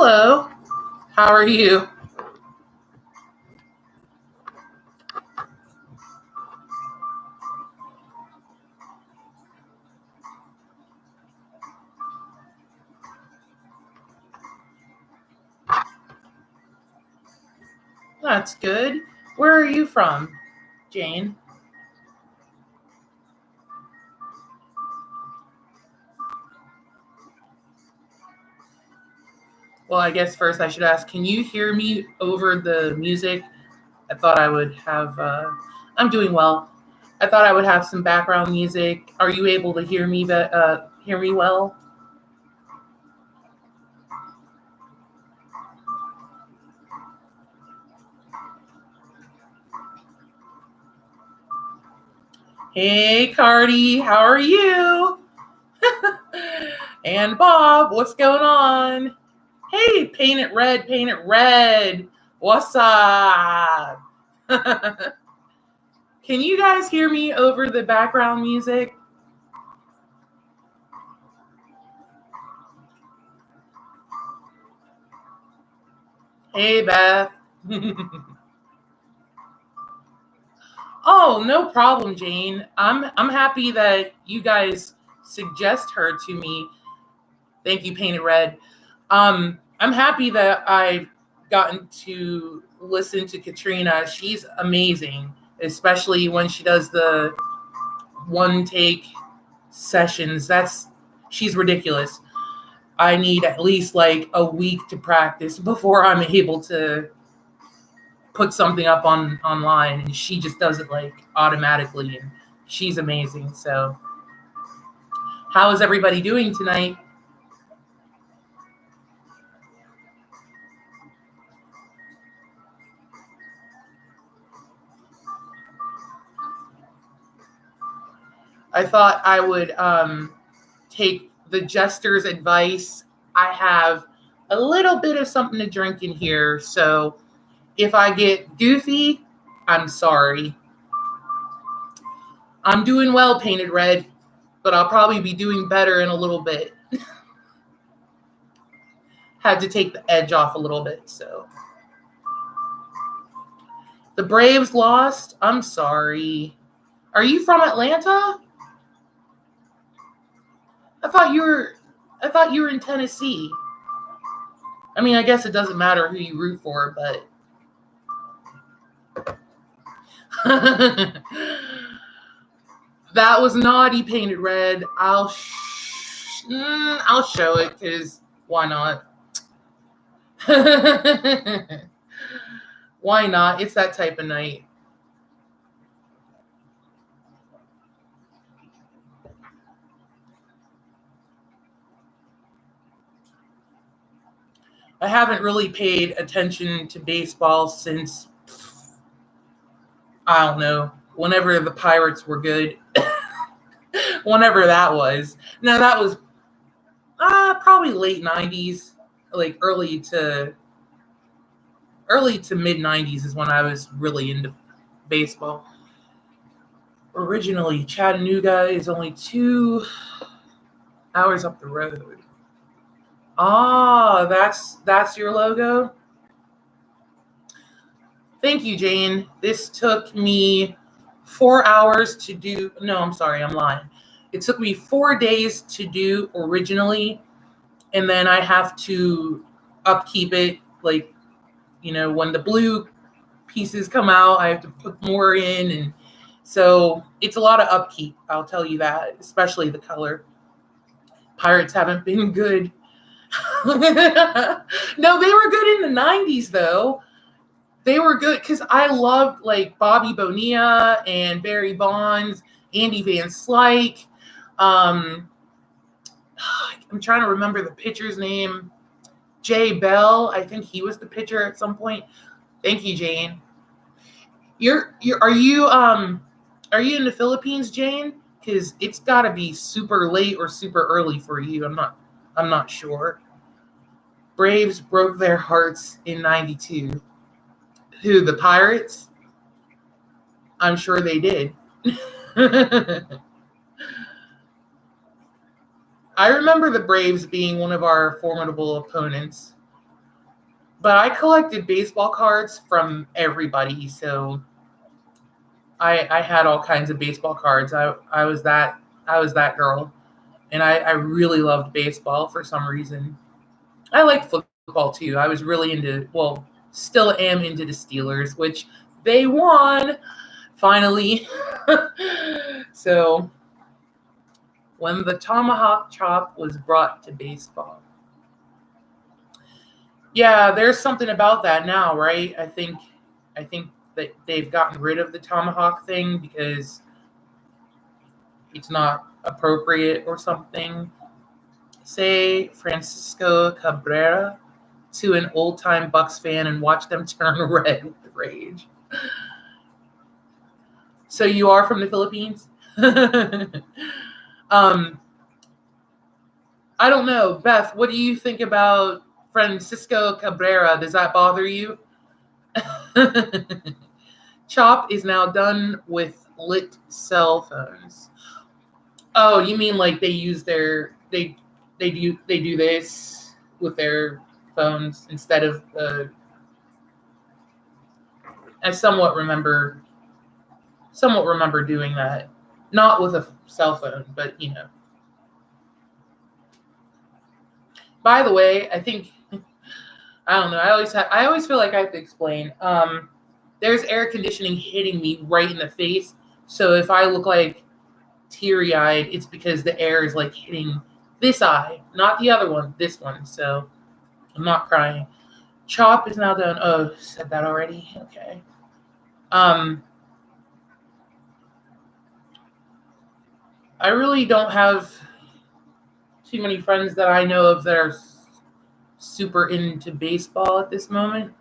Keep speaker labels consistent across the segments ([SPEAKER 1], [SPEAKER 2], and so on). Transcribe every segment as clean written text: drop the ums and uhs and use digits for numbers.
[SPEAKER 1] Hello. How are you? That's good. Where are you from, Jane? Well, I guess first I should ask, can you hear me over the music? I thought I would have, I'm doing well. I thought I would have some background music. Are you able to hear me well? Hey, Cardi, how are you? And Bob, what's going on? Hey, paint it red, paint it red. What's up? Can you guys hear me over the background music? Hey, Beth. Oh, no problem, Jane. I'm happy that you guys suggest her to me. Thank you, Painted Red. I'm happy that I've gotten to listen to Katrina. She's amazing, especially when she does the one take sessions. She's ridiculous. I need at least like a week to practice before I'm able to put something up online, and she just does it like automatically, and she's amazing. So how is everybody doing tonight? I thought I would take the jester's advice. I have a little bit of something to drink in here, so if I get goofy, I'm sorry. I'm doing well, Painted Red, but I'll probably be doing better in a little bit. Had to take the edge off a little bit, so. The Braves lost. I'm sorry. Are you from Atlanta? I thought you were in Tennessee. I mean, I guess it doesn't matter who you root for, but that was naughty, Painted Red. I'll show it because why not? Why not? It's that type of night. I haven't really paid attention to baseball since, I don't know, whenever the Pirates were good. Whenever that was. No, that was probably late 90s, like early to mid 90s is when I was really into baseball. Originally, Chattanooga is only 2 hours up the road. Ah, that's your logo? Thank you, Jane. This took me 4 hours to do. No, I'm sorry, I'm lying. It took me 4 days to do originally, and then I have to upkeep it. Like, when the blue pieces come out, I have to put more in, and so it's a lot of upkeep. I'll tell you that, especially the color. Pirates haven't been good. No, they were good in the 90s, though. They were good because I loved like Bobby Bonilla and Barry Bonds, Andy Van Slyke. Um, I'm trying to remember the pitcher's name. Jay Bell. I think he was the pitcher at some point. Thank you, Jane. Are you in the Philippines, Jane? Because it's got to be super late or super early for you. I'm not sure. Braves broke their hearts in '92. Who, the Pirates? I'm sure they did. I remember the Braves being one of our formidable opponents. But I collected baseball cards from everybody, so I had all kinds of baseball cards. I was that girl, and I really loved baseball for some reason. I liked football too. I was really into, well, still am into the Steelers, which they won finally. So when the tomahawk chop was brought to baseball. Yeah, there's something about that now, right? I think that they've gotten rid of the tomahawk thing because it's not appropriate or something. Say Francisco Cabrera to an old-time Bucks fan and watch them turn red with rage. So you are from the Philippines? I don't know. Beth, what do you think about Francisco Cabrera? Does that bother you? Chop is now done with lit cell phones. Oh, you mean like they use they do this with their phones instead of I somewhat remember doing that. Not with a cell phone, but you know. By the way, I think I don't know. I always feel like I have to explain. There's air conditioning hitting me right in the face. So if I look like teary-eyed, it's because the air is like hitting this eye, not the other one, this one. So I'm not crying. Chop is now done. Oh, said that already. Okay. I really don't have too many friends that I know of that are super into baseball at this moment.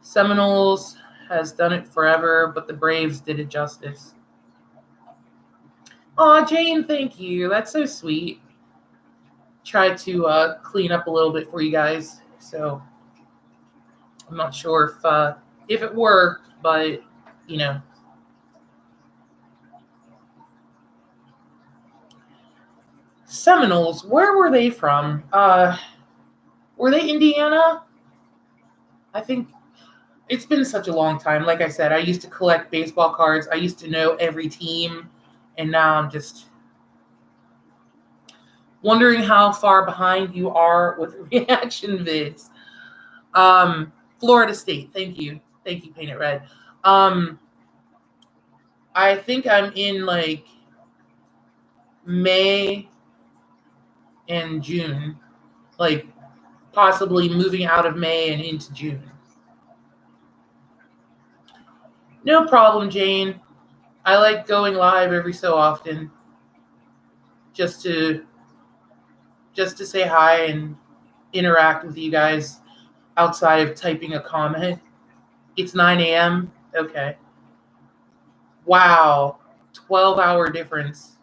[SPEAKER 1] Seminoles has done it forever, but the Braves did it justice. Aw, Jane, thank you. That's so sweet. Tried to clean up a little bit for you guys, so I'm not sure if it worked, but you know. Seminoles, where were they from? Were they Indiana? I think it's been such a long time. Like I said, I used to collect baseball cards. I used to know every team, and now I'm just wondering how far behind you are with reaction vids. Florida State, thank you, Paint It Red. I think I'm in like May and June, like possibly moving out of May and into June. No problem, Jane. I like going live every so often just to say hi and interact with you guys outside of typing a comment. It's 9 a.m. Okay. Wow. 12-hour difference.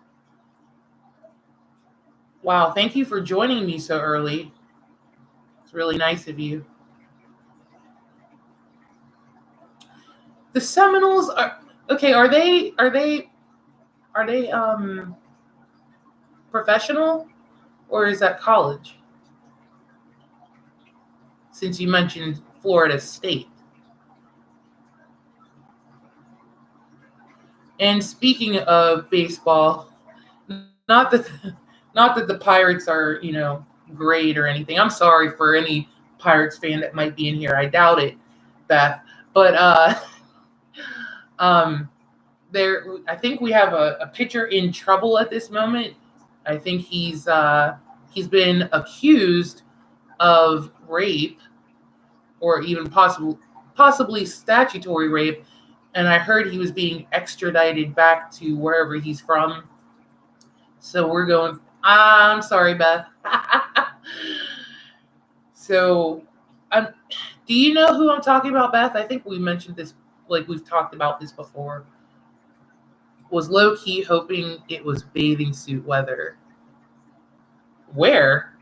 [SPEAKER 1] Wow. Thank you for joining me so early. It's really nice of you. The Seminoles are okay. Are they professional, or is that college? Since you mentioned Florida State. And speaking of baseball, not that the Pirates are, great or anything. I'm sorry for any Pirates fan that might be in here. I doubt it, Beth. But I think we have a pitcher in trouble at this moment. I think he's been accused of rape, or even possibly statutory rape, and I heard he was being extradited back to wherever he's from. So we're going. I'm sorry, Beth. So, do you know who I'm talking about, Beth? I think we mentioned this, like we've talked about this before. Was low-key hoping it was bathing suit weather. Where?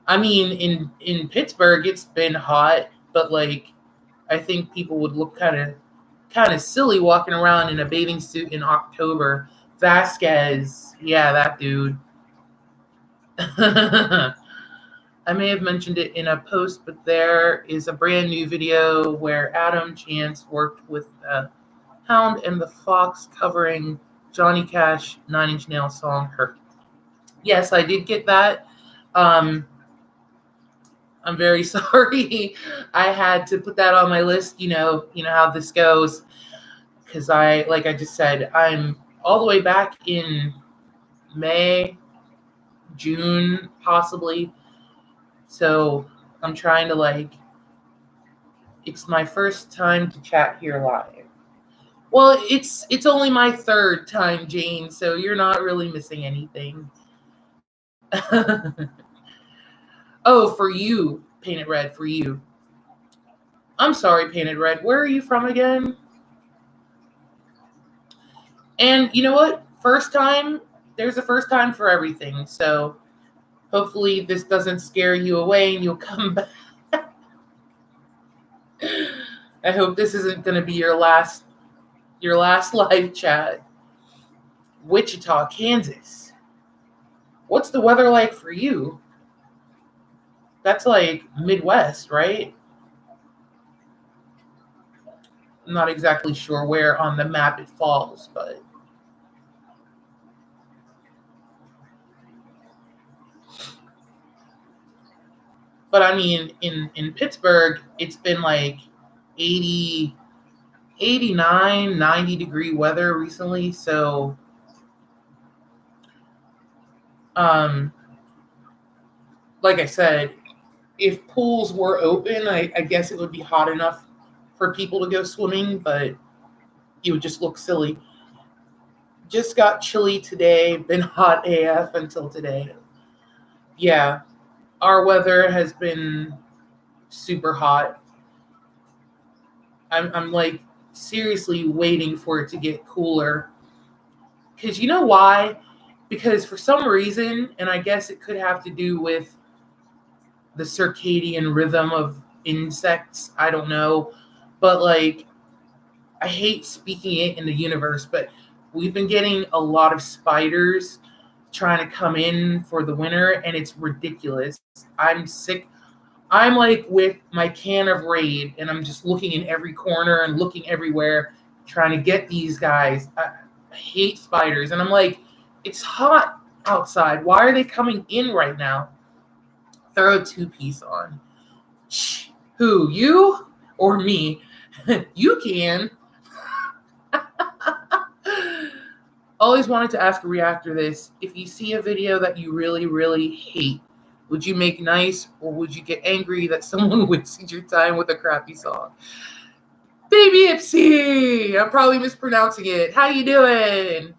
[SPEAKER 1] I mean, in Pittsburgh, it's been hot, but like, I think people would look kind of silly walking around in a bathing suit in October. Vasquez, yeah, that dude. I may have mentioned it in a post, but there is a brand new video where Adam Chance worked with the Hound and the Fox covering Johnny Cash 9 Inch Nails song Hurt. Yes, I did get that. I'm very sorry. I had to put that on my list. You know how this goes. Because like I just said, I'm all the way back in May, June, possibly. So I'm trying to it's my first time to chat here live. Well, it's only my third time, Jane, so you're not really missing anything. Oh, for you, Painted Red, for you. I'm sorry, Painted Red. Where are you from again? And you know what? First time, there's a first time for everything. So hopefully this doesn't scare you away and you'll come back. I hope this isn't going to be your last live chat. Wichita, Kansas. What's the weather like for you? That's like Midwest, right? I'm not exactly sure where on the map it falls, but I mean, in Pittsburgh, it's been like 80, 89, 90 degree weather recently. So, like I said, if pools were open, I guess it would be hot enough for people to go swimming, but you would just look silly. Just got chilly today, been hot AF until today. Yeah, our weather has been super hot. I'm like seriously waiting for it to get cooler. Because you know why? Because for some reason, and I guess it could have to do with the circadian rhythm of insects, I don't know. But I hate speaking it in the universe, but we've been getting a lot of spiders trying to come in for the winter, and it's ridiculous. I'm sick. I'm like with my can of Raid, and I'm just looking in every corner and looking everywhere, trying to get these guys. I hate spiders, and I'm like, it's hot outside. Why are they coming in right now? Throw a two-piece on. Who, you or me? You can. Always wanted to ask a reactor this. If you see a video that you really, really hate, would you make nice or would you get angry that someone wasted your time with a crappy song? Baby Ipsy! I'm probably mispronouncing it. How you doing?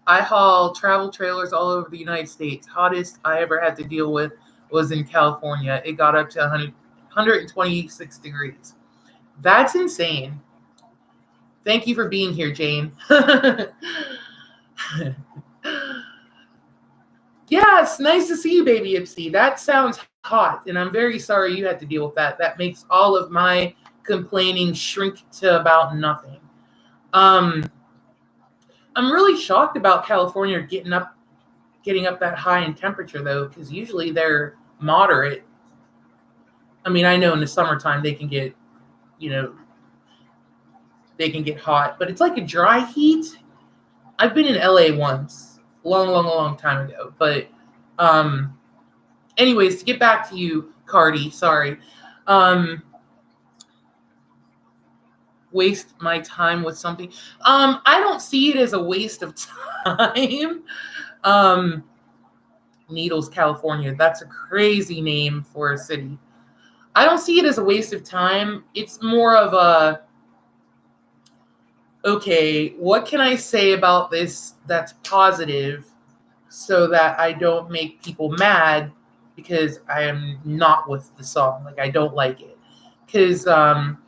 [SPEAKER 1] I haul travel trailers all over the United States. Hottest I ever had to deal with was in California. It got up to 126 degrees. That's insane. Thank you for being here, Jane. Yes, nice to see you, Baby Ipsy. That sounds hot, and I'm very sorry you had to deal with that. That makes all of my complaining shrink to about nothing. I'm really shocked about California getting up that high in temperature, though, because usually they're moderate. I mean, I know in the summertime they can get, they can get hot, but it's like a dry heat. I've been in LA once, long time ago. But anyways, to get back to you, Cardi, sorry. Waste my time with something. I don't see it as a waste of time. Needles, California. That's a crazy name for a city. I don't see it as a waste of time. It's more of a, okay, what can I say about this that's positive so that I don't make people mad because I am not with the song. Like, I don't like it. Because I'm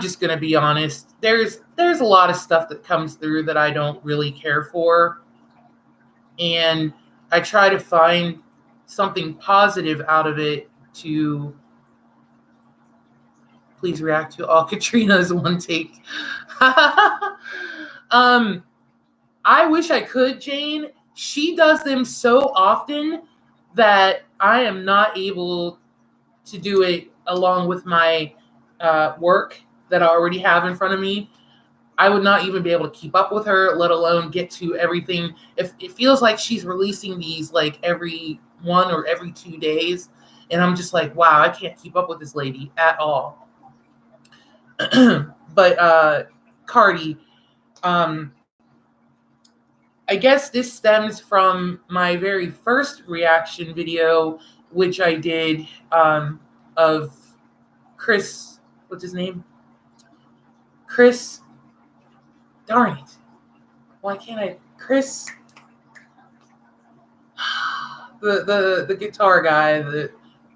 [SPEAKER 1] just going to be honest. There's a lot of stuff that comes through that I don't really care for. And I try to find something positive out of it to please react to all Katrina's one take. I wish I could, Jane. She does them so often that I am not able to do it along with my work that I already have in front of me. I would not even be able to keep up with her, let alone get to everything. If it feels like she's releasing these like every 1 or every 2 days, and I'm just like, wow, I can't keep up with this lady at all. But Cardi, um, I guess this stems from my very first reaction video, which I did of Chris. What's his name? Chris. Darn it! Why can't I? Chris. The guitar guy,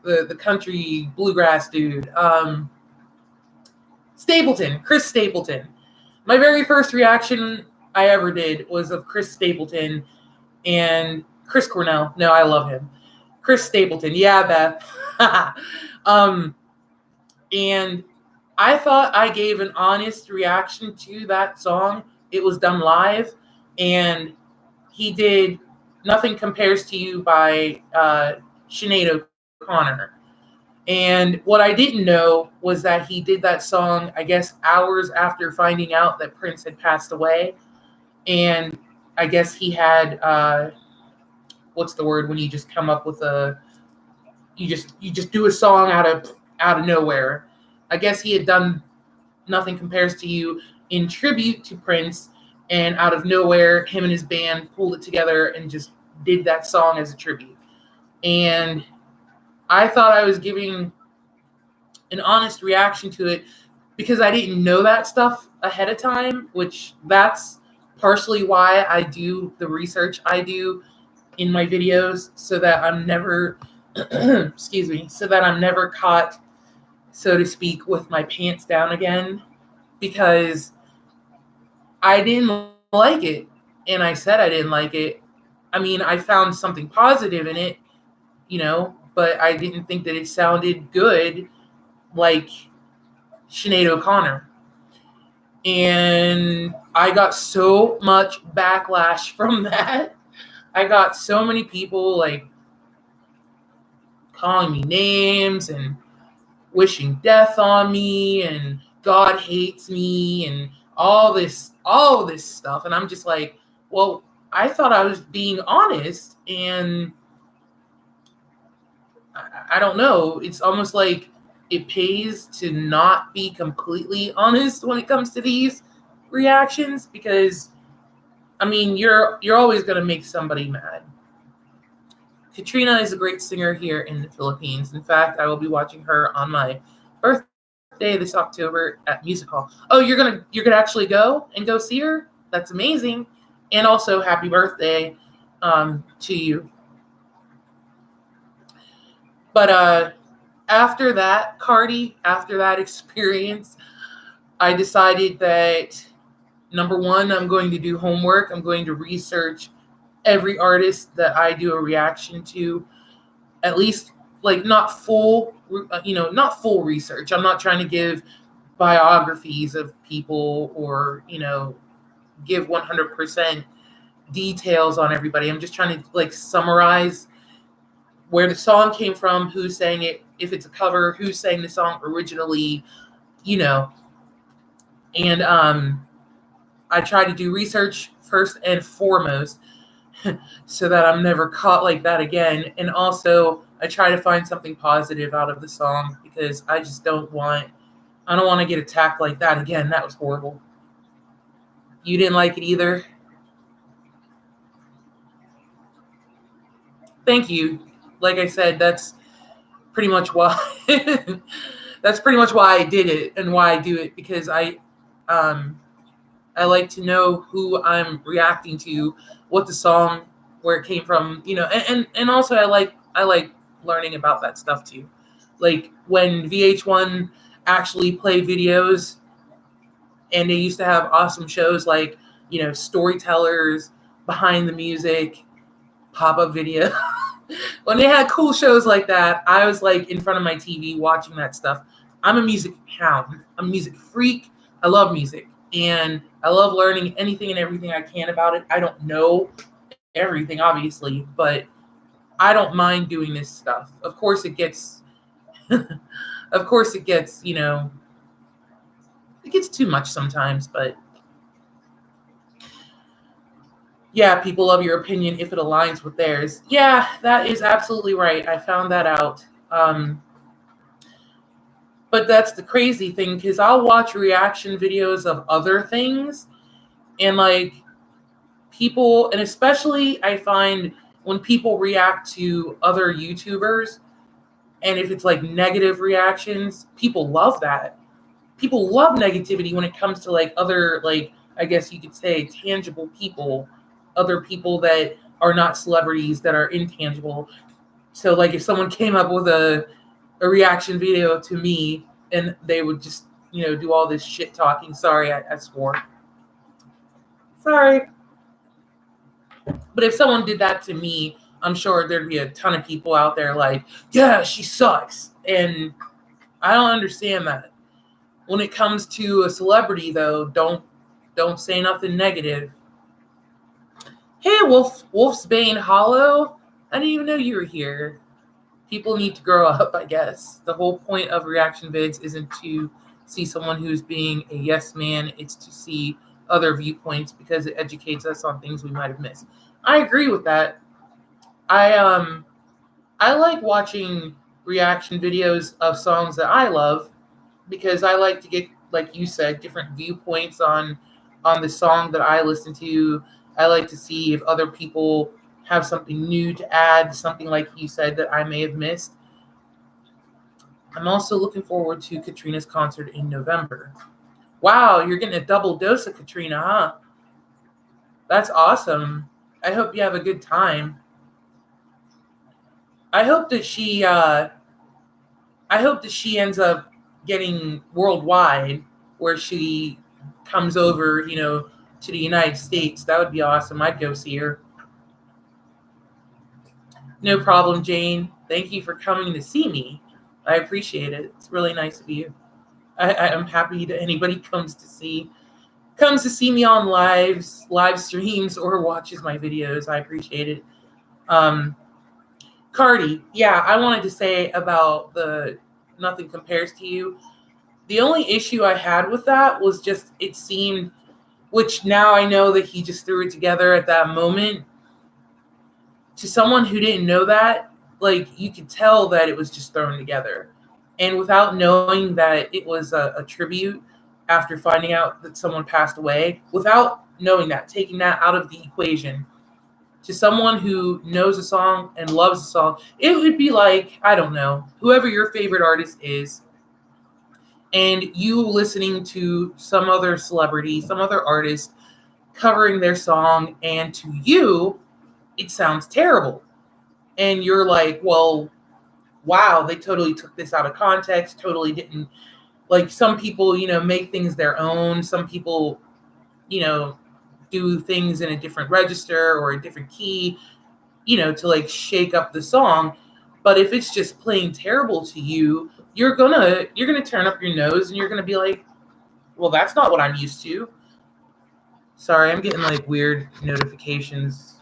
[SPEAKER 1] the country bluegrass dude. Stapleton, Chris Stapleton. My very first reaction I ever did was of Chris Stapleton and Chris Cornell. No, I love him. Chris Stapleton. Yeah, Beth. And I thought I gave an honest reaction to that song. It was done live, and he did Nothing Compares to You by Sinead O'Connor. And what I didn't know was that he did that song, I guess, hours after finding out that Prince had passed away. And I guess he had, what's the word when you just come up with you just do a song out of nowhere. I guess he had done Nothing Compares to You in tribute to Prince, and out of nowhere, him and his band pulled it together and just did that song as a tribute. And I thought I was giving an honest reaction to it because I didn't know that stuff ahead of time, which that's partially why I do the research I do in my videos, so that I'm never, so that I'm never caught, so to speak, with my pants down again, because I didn't like it. And I said I didn't like it. I mean, I found something positive in it, but I didn't think that it sounded good like Sinead O'Connor. And I got so much backlash from that. I got so many people like calling me names and wishing death on me and God hates me and all this stuff. And I'm just like, well, I thought I was being honest, and I don't know. It's almost like it pays to not be completely honest when it comes to these reactions, because I mean, you're always going to make somebody mad. Katrina is a great singer here in the Philippines. In fact, I will be watching her on my birthday this October at Music Hall. Oh, you're gonna actually go see her? That's amazing. And also, happy birthday to you. But after that, Cardi, after that experience, I decided that, number one, I'm going to do homework. I'm going to research every artist that I do a reaction to, at least like not full research. I'm not trying to give biographies of people or, give 100% details on everybody. I'm just trying to like summarize where the song came from, who sang it, if it's a cover, who sang the song originally, and I try to do research first and foremost so that I'm never caught like that again. And also I try to find something positive out of the song, because I just don't want to get attacked like that again. That was horrible. You didn't like it either? Thank you. Like I said, that's pretty much why I did it and why I do it, because I like to know who I'm reacting to, what the song, where it came from, and also I like learning about that stuff too. Like when VH1 actually played videos, and they used to have awesome shows like, Storytellers, Behind the Music, Pop-Up Video. When they had cool shows like that, I was like in front of my TV watching that stuff. I'm a music hound. I'm a music freak. I love music, and I love learning anything and everything I can about it. I don't know everything, obviously, but I don't mind doing this stuff. Of course it gets of course it gets, you know, it gets too much sometimes, but yeah, people love your opinion if it aligns with theirs. Yeah, that is absolutely right. I found that out. But that's the crazy thing, because I'll watch reaction videos of other things, and like people, and especially I find when people react to other YouTubers, and if it's like negative reactions, people love that. People love negativity when it comes to like other, like, I guess you could say tangible people, other people that are not celebrities, that are intangible. So like if someone came up with a reaction video to me and they would just, you know, do all this shit talking. Sorry, I swore. Sorry. But if someone did that to me, I'm sure there'd be a ton of people out there like, yeah, she sucks. And I don't understand that. When it comes to a celebrity, though, don't say nothing negative. Hey, Wolf's Bane Hollow. I didn't even know you were here. People need to grow up, I guess. The whole point of reaction vids isn't to see someone who's being a yes man. It's to see other viewpoints because it educates us on things we might have missed. I agree with that. I like watching reaction videos of songs that I love because I like to get, like you said, different viewpoints on the song that I listen to. I like to see if other people have something new to add, something like you said that I may have missed. I'm also looking forward to Katrina's concert in November. Wow, you're getting a double dose of Katrina, huh? That's awesome. I hope you have a good time. I hope that she ends up getting worldwide, where she comes over, you know, to the United States. That would be awesome. I'd go see her. No problem, Jane. Thank you for coming to see me. I appreciate it. It's really nice of you. I'm happy that anybody comes to see me on live streams, or watches my videos. I appreciate it. Cardi, yeah, I wanted to say about the Nothing Compares to You. The only issue I had with that was just it seemed, which now I know that he just threw it together at that moment. To someone who didn't know that, like, you could tell that it was just thrown together. And without knowing that it was a tribute, after finding out that someone passed away, without knowing that, taking that out of the equation, to someone who knows a song and loves a song, it would be like, I don't know, whoever your favorite artist is, and you listening to some other celebrity, some other artist covering their song, and to you, it sounds terrible. And you're like, well, wow, they totally took this out of context, totally didn't. Like, some people, you know, make things their own. Some people, you know, do things in a different register or a different key, you know, to like shake up the song. But if it's just plain terrible to you, you're gonna turn up your nose and you're gonna be like, well, that's not what I'm used to. Sorry, I'm getting like weird notifications.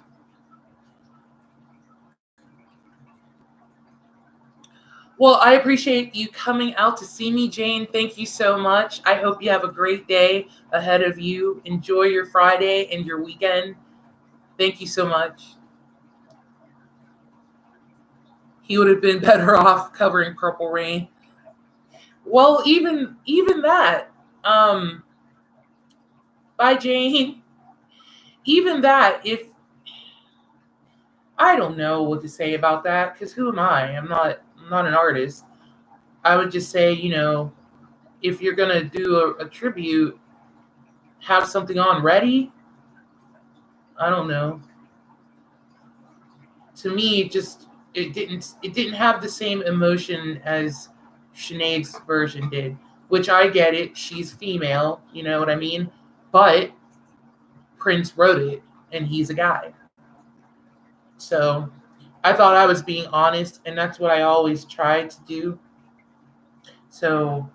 [SPEAKER 1] Well, I appreciate you coming out to see me, Jane. Thank you so much. I hope you have a great day ahead of you. Enjoy your Friday and your weekend. Thank you so much. He would have been better off covering Purple Rain. Well, even that, bye, Jane. Even that, if I don't know what to say about that, because who am I? I'm not an artist. I would just say, you know, if you're gonna do a tribute, have something on ready. I don't know. To me, it didn't have the same emotion as Sinead's version did, which I get it. She's female, you know what I mean? But Prince wrote it, and he's a guy. So I thought I was being honest, and that's what I always try to do. So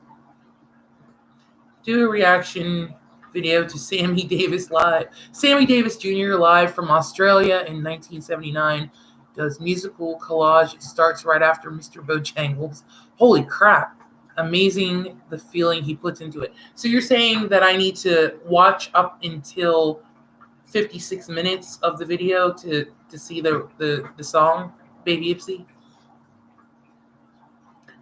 [SPEAKER 1] do a reaction video to Sammy Davis Jr. live from Australia in 1979. does musical collage. It starts right after Mr. Bojangles. Holy crap. Amazing the feeling he puts into it. So you're saying that I need to watch up until 56 minutes of the video to see the song, Baby Ipsy?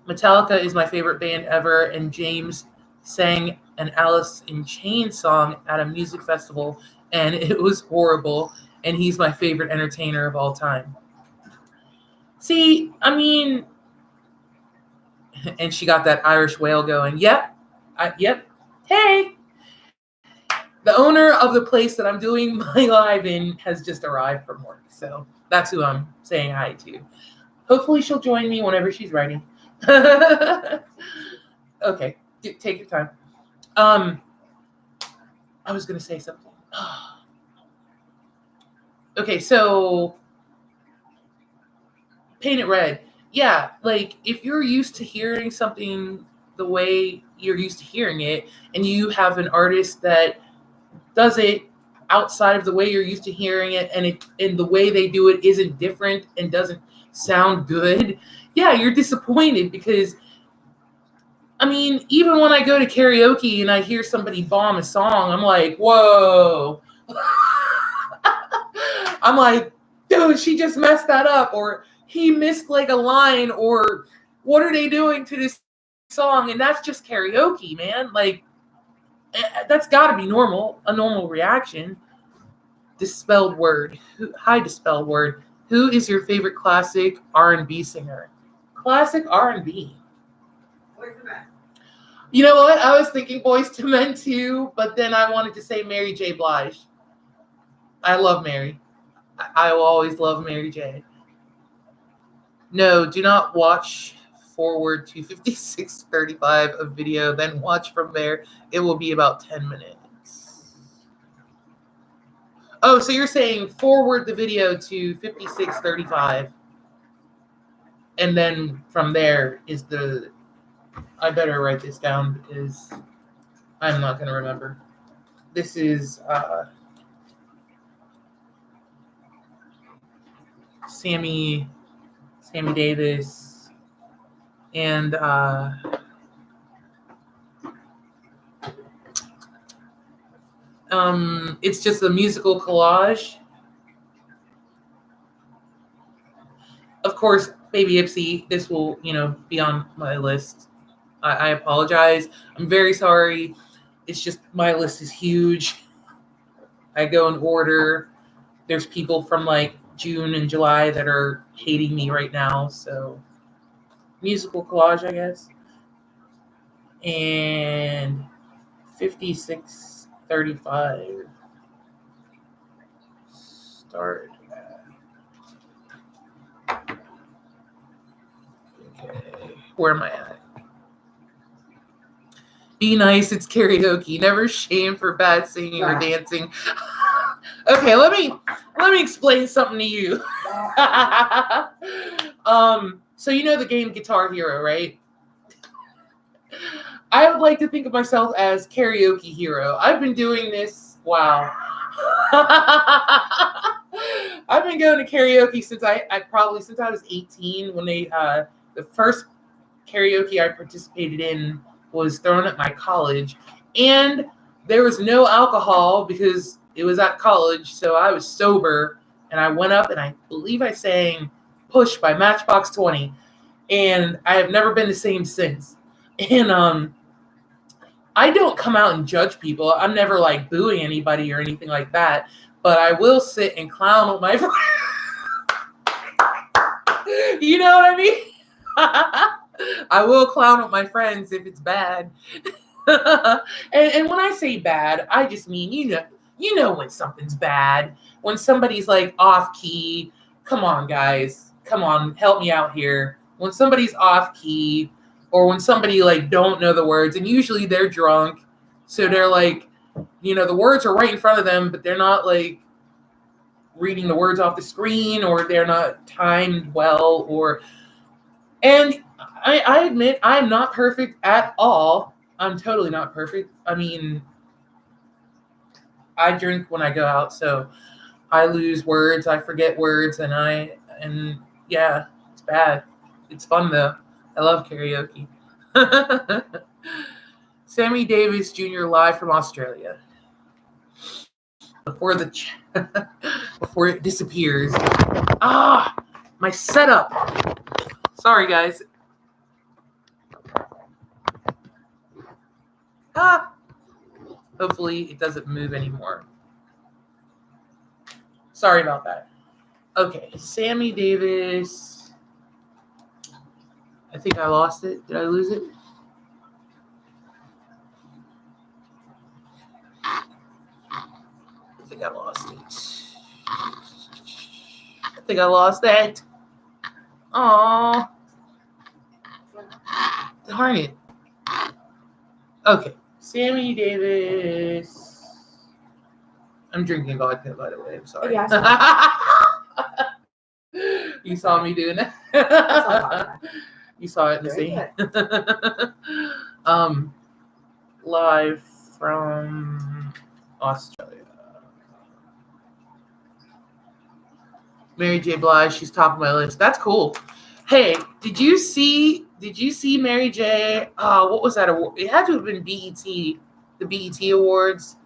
[SPEAKER 1] Metallica is my favorite band ever, and James sang an Alice in Chains song at a music festival, and it was horrible, and he's my favorite entertainer of all time. See, I mean, and she got that Irish wail going. Yep. Yep. Hey, the owner of the place that I'm doing my live in has just arrived from work. So that's who I'm saying hi to. Hopefully she'll join me whenever she's ready. Okay, take your time. I was going to say something. Okay, so Paint It Red. Yeah, like if you're used to hearing something the way you're used to hearing it, and you have an artist that does it outside of the way you're used to hearing it, and the way they do it isn't different and doesn't sound good, yeah, you're disappointed because, I mean, even when I go to karaoke and I hear somebody bomb a song, I'm like, whoa. I'm like, dude, she just messed that up, or he missed like a line, or what are they doing to this song? And that's just karaoke, man. Like, that's got to be normal, a normal reaction. Dispelled word. Hi, dispelled word. Who is your favorite classic R&B singer? Classic R&B.
[SPEAKER 2] Boyz II Men.
[SPEAKER 1] You know what? I was thinking Boyz II Men too, but then I wanted to say Mary J. Blige. I love Mary. I will always love Mary J. No, do not watch forward to 56:35 of video, then watch from there. It will be about 10 minutes. Oh, so you're saying forward the video to 56:35, and then from there is the... I better write this down because I'm not going to remember. This is Sammy Davis, and it's just a musical collage. Of course, Baby Ipsy, this will, be on my list. I apologize. I'm very sorry. It's just my list is huge. I go in order. There's people from like June and July that are hating me right now. So musical collage, I guess. And 56:35 start. Okay, where am I at? Be nice, it's karaoke. Never shame for bad singing or dancing. Okay, let me explain something to you. So you know the game Guitar Hero, right? I would like to think of myself as karaoke hero. I've been doing this. Wow. I've been going to karaoke since I was 18, when they the first karaoke I participated in was thrown at my college, and there was no alcohol because it was at college, so I was sober, and I went up and I believe I sang Push by Matchbox 20, and I have never been the same since. And I don't come out and judge people. I'm never like booing anybody or anything like that, but I will sit and clown with my friends. You know what I mean? I will clown with my friends if it's bad. and when I say bad, I just mean, you know when something's bad. When somebody's like off key, come on, guys. Come on, help me out here. When somebody's off key, or when somebody like don't know the words, and usually they're drunk, so they're like, the words are right in front of them, but they're not like reading the words off the screen, or they're not timed well, and I admit I'm not perfect at all. I'm totally not perfect. I mean, I drink when I go out, so I lose words, I forget words, and And yeah, it's bad. It's fun though. I love karaoke. Sammy Davis Jr. live from Australia. Before before it disappears. Ah, my setup. Sorry, guys. Ah. Hopefully it doesn't move anymore. Sorry about that. Okay, Sammy Davis. I think I lost it. Did I lose it? I think I lost it. I think I lost that. Aww. Darn it. Okay, Sammy Davis. I'm drinking vodka, by the way. I'm sorry.
[SPEAKER 2] Yeah,
[SPEAKER 1] You saw me doing that. You saw it in the scene. Live from Australia. Mary J. Blige, she's top of my list. That's cool. Hey, did you see Mary J? What was that award? It had to have been BET, the BET Awards.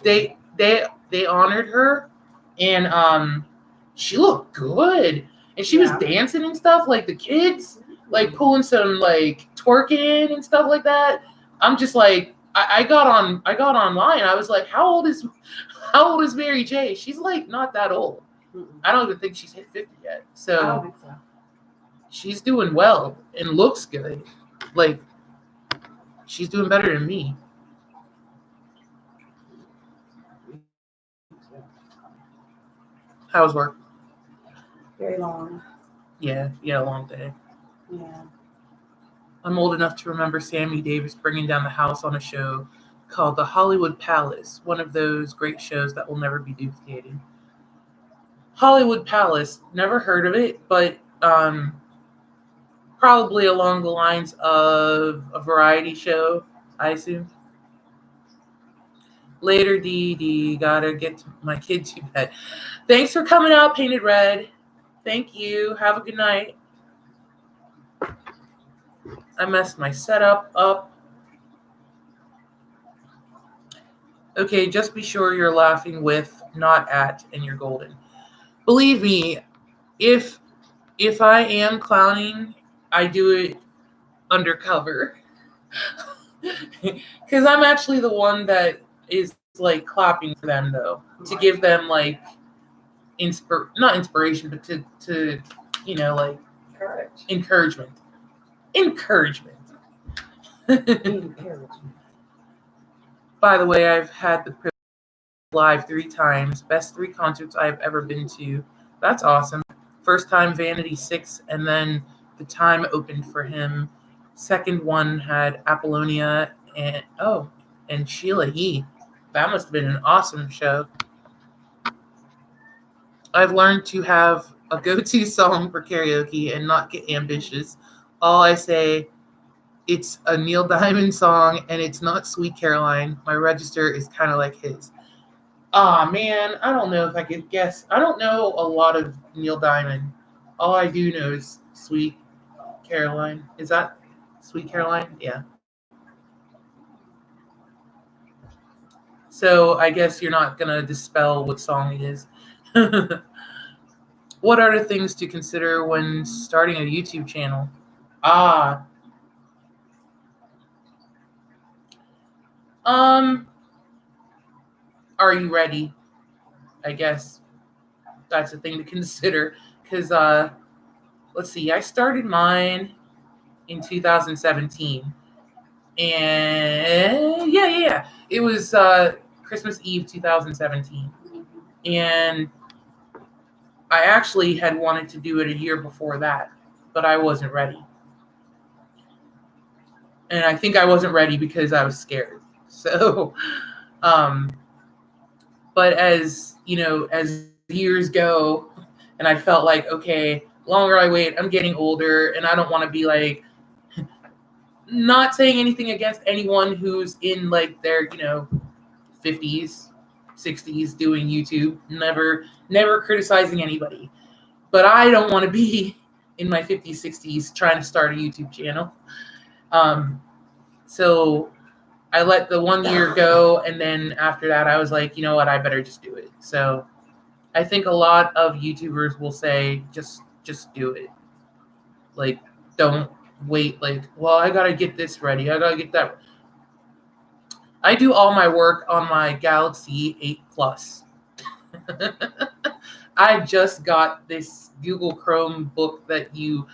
[SPEAKER 1] They honored her, and she looked good, and she was dancing and stuff like the kids, like pulling some like twerking and stuff like that. I'm just like, I got online. I was like, how old is Mary J? She's like not that old. I don't even think she's hit 50 yet. So
[SPEAKER 2] I don't think so.
[SPEAKER 1] She's doing well and looks good. Like she's doing better than me. How was work?
[SPEAKER 2] Very long.
[SPEAKER 1] Yeah, a long day.
[SPEAKER 2] Yeah.
[SPEAKER 1] I'm old enough to remember Sammy Davis bringing down the house on a show called The Hollywood Palace, one of those great shows that will never be duplicated. Hollywood Palace, never heard of it, but probably along the lines of a variety show, I assume. Later, Dee, gotta get my kid to bed. Thanks for coming out, Painted Red. Thank you. Have a good night. I messed my setup up. Okay, just be sure you're laughing with, not at, and you're golden. Believe me, if I am clowning, I do it undercover. Because I'm actually the one that is like clapping for them though, to give them like not inspiration, but to like encouragement. By the way, I've had the privilege live 3 times. Best 3 concerts I've ever been to. That's awesome. First time Vanity 6, and then the time opened for him. Second one had Apollonia and Sheila E. That must have been an awesome show. I've learned to have a go-to song for karaoke and not get ambitious. All I say, it's a Neil Diamond song, and it's not Sweet Caroline. My register is kind of like his. Man, I don't know if I could guess. I don't know a lot of Neil Diamond. All I do know is Sweet Caroline. Is that Sweet Caroline? Yeah. So I guess you're not going to dispel what song it is. What are the things to consider when starting a YouTube channel? Are you ready? I guess that's a thing to consider. Because, let's see, I started mine in 2017. And, yeah. It was Christmas Eve 2017. And I actually had wanted to do it a year before that, but I wasn't ready. And I think I wasn't ready because I was scared. So, but as years go, and I felt like, okay, longer I wait, I'm getting older, and I don't want to be like, not saying anything against anyone who's in like their, 50s, 60s doing YouTube. Never criticizing anybody. But I don't want to be in my 50s, 60s trying to start a YouTube channel. So I let the 1 year go, and then after that, I was like, you know what, I better just do it. So I think a lot of YouTubers will say, just do it. Like, don't wait. Like, well, I gotta get this ready. I gotta get that. I do all my work on my Galaxy 8 Plus. I just got this Google Chrome book that you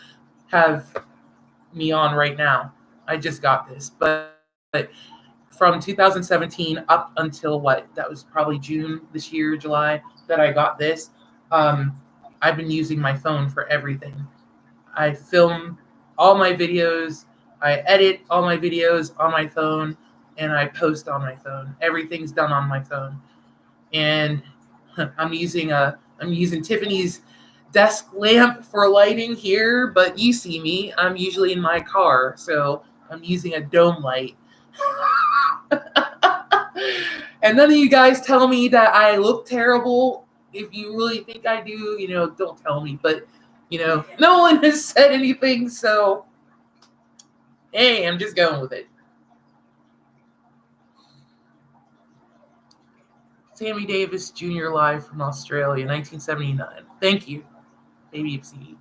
[SPEAKER 1] have me on right now. I just got this, but from 2017 up until what? That was probably June this year, July, that I got this. I've been using my phone for everything. I film all my videos. I edit all my videos on my phone, and I post on my phone. Everything's done on my phone. And I'm using Tiffany's desk lamp for lighting here, but you see me. I'm usually in my car, so I'm using a dome light. And none of you guys tell me that I look terrible. If you really think I do, don't tell me. But, no one has said anything, so hey, I'm just going with it. Sammy Davis Jr. live from Australia, 1979. Thank you, Baby Ipsy.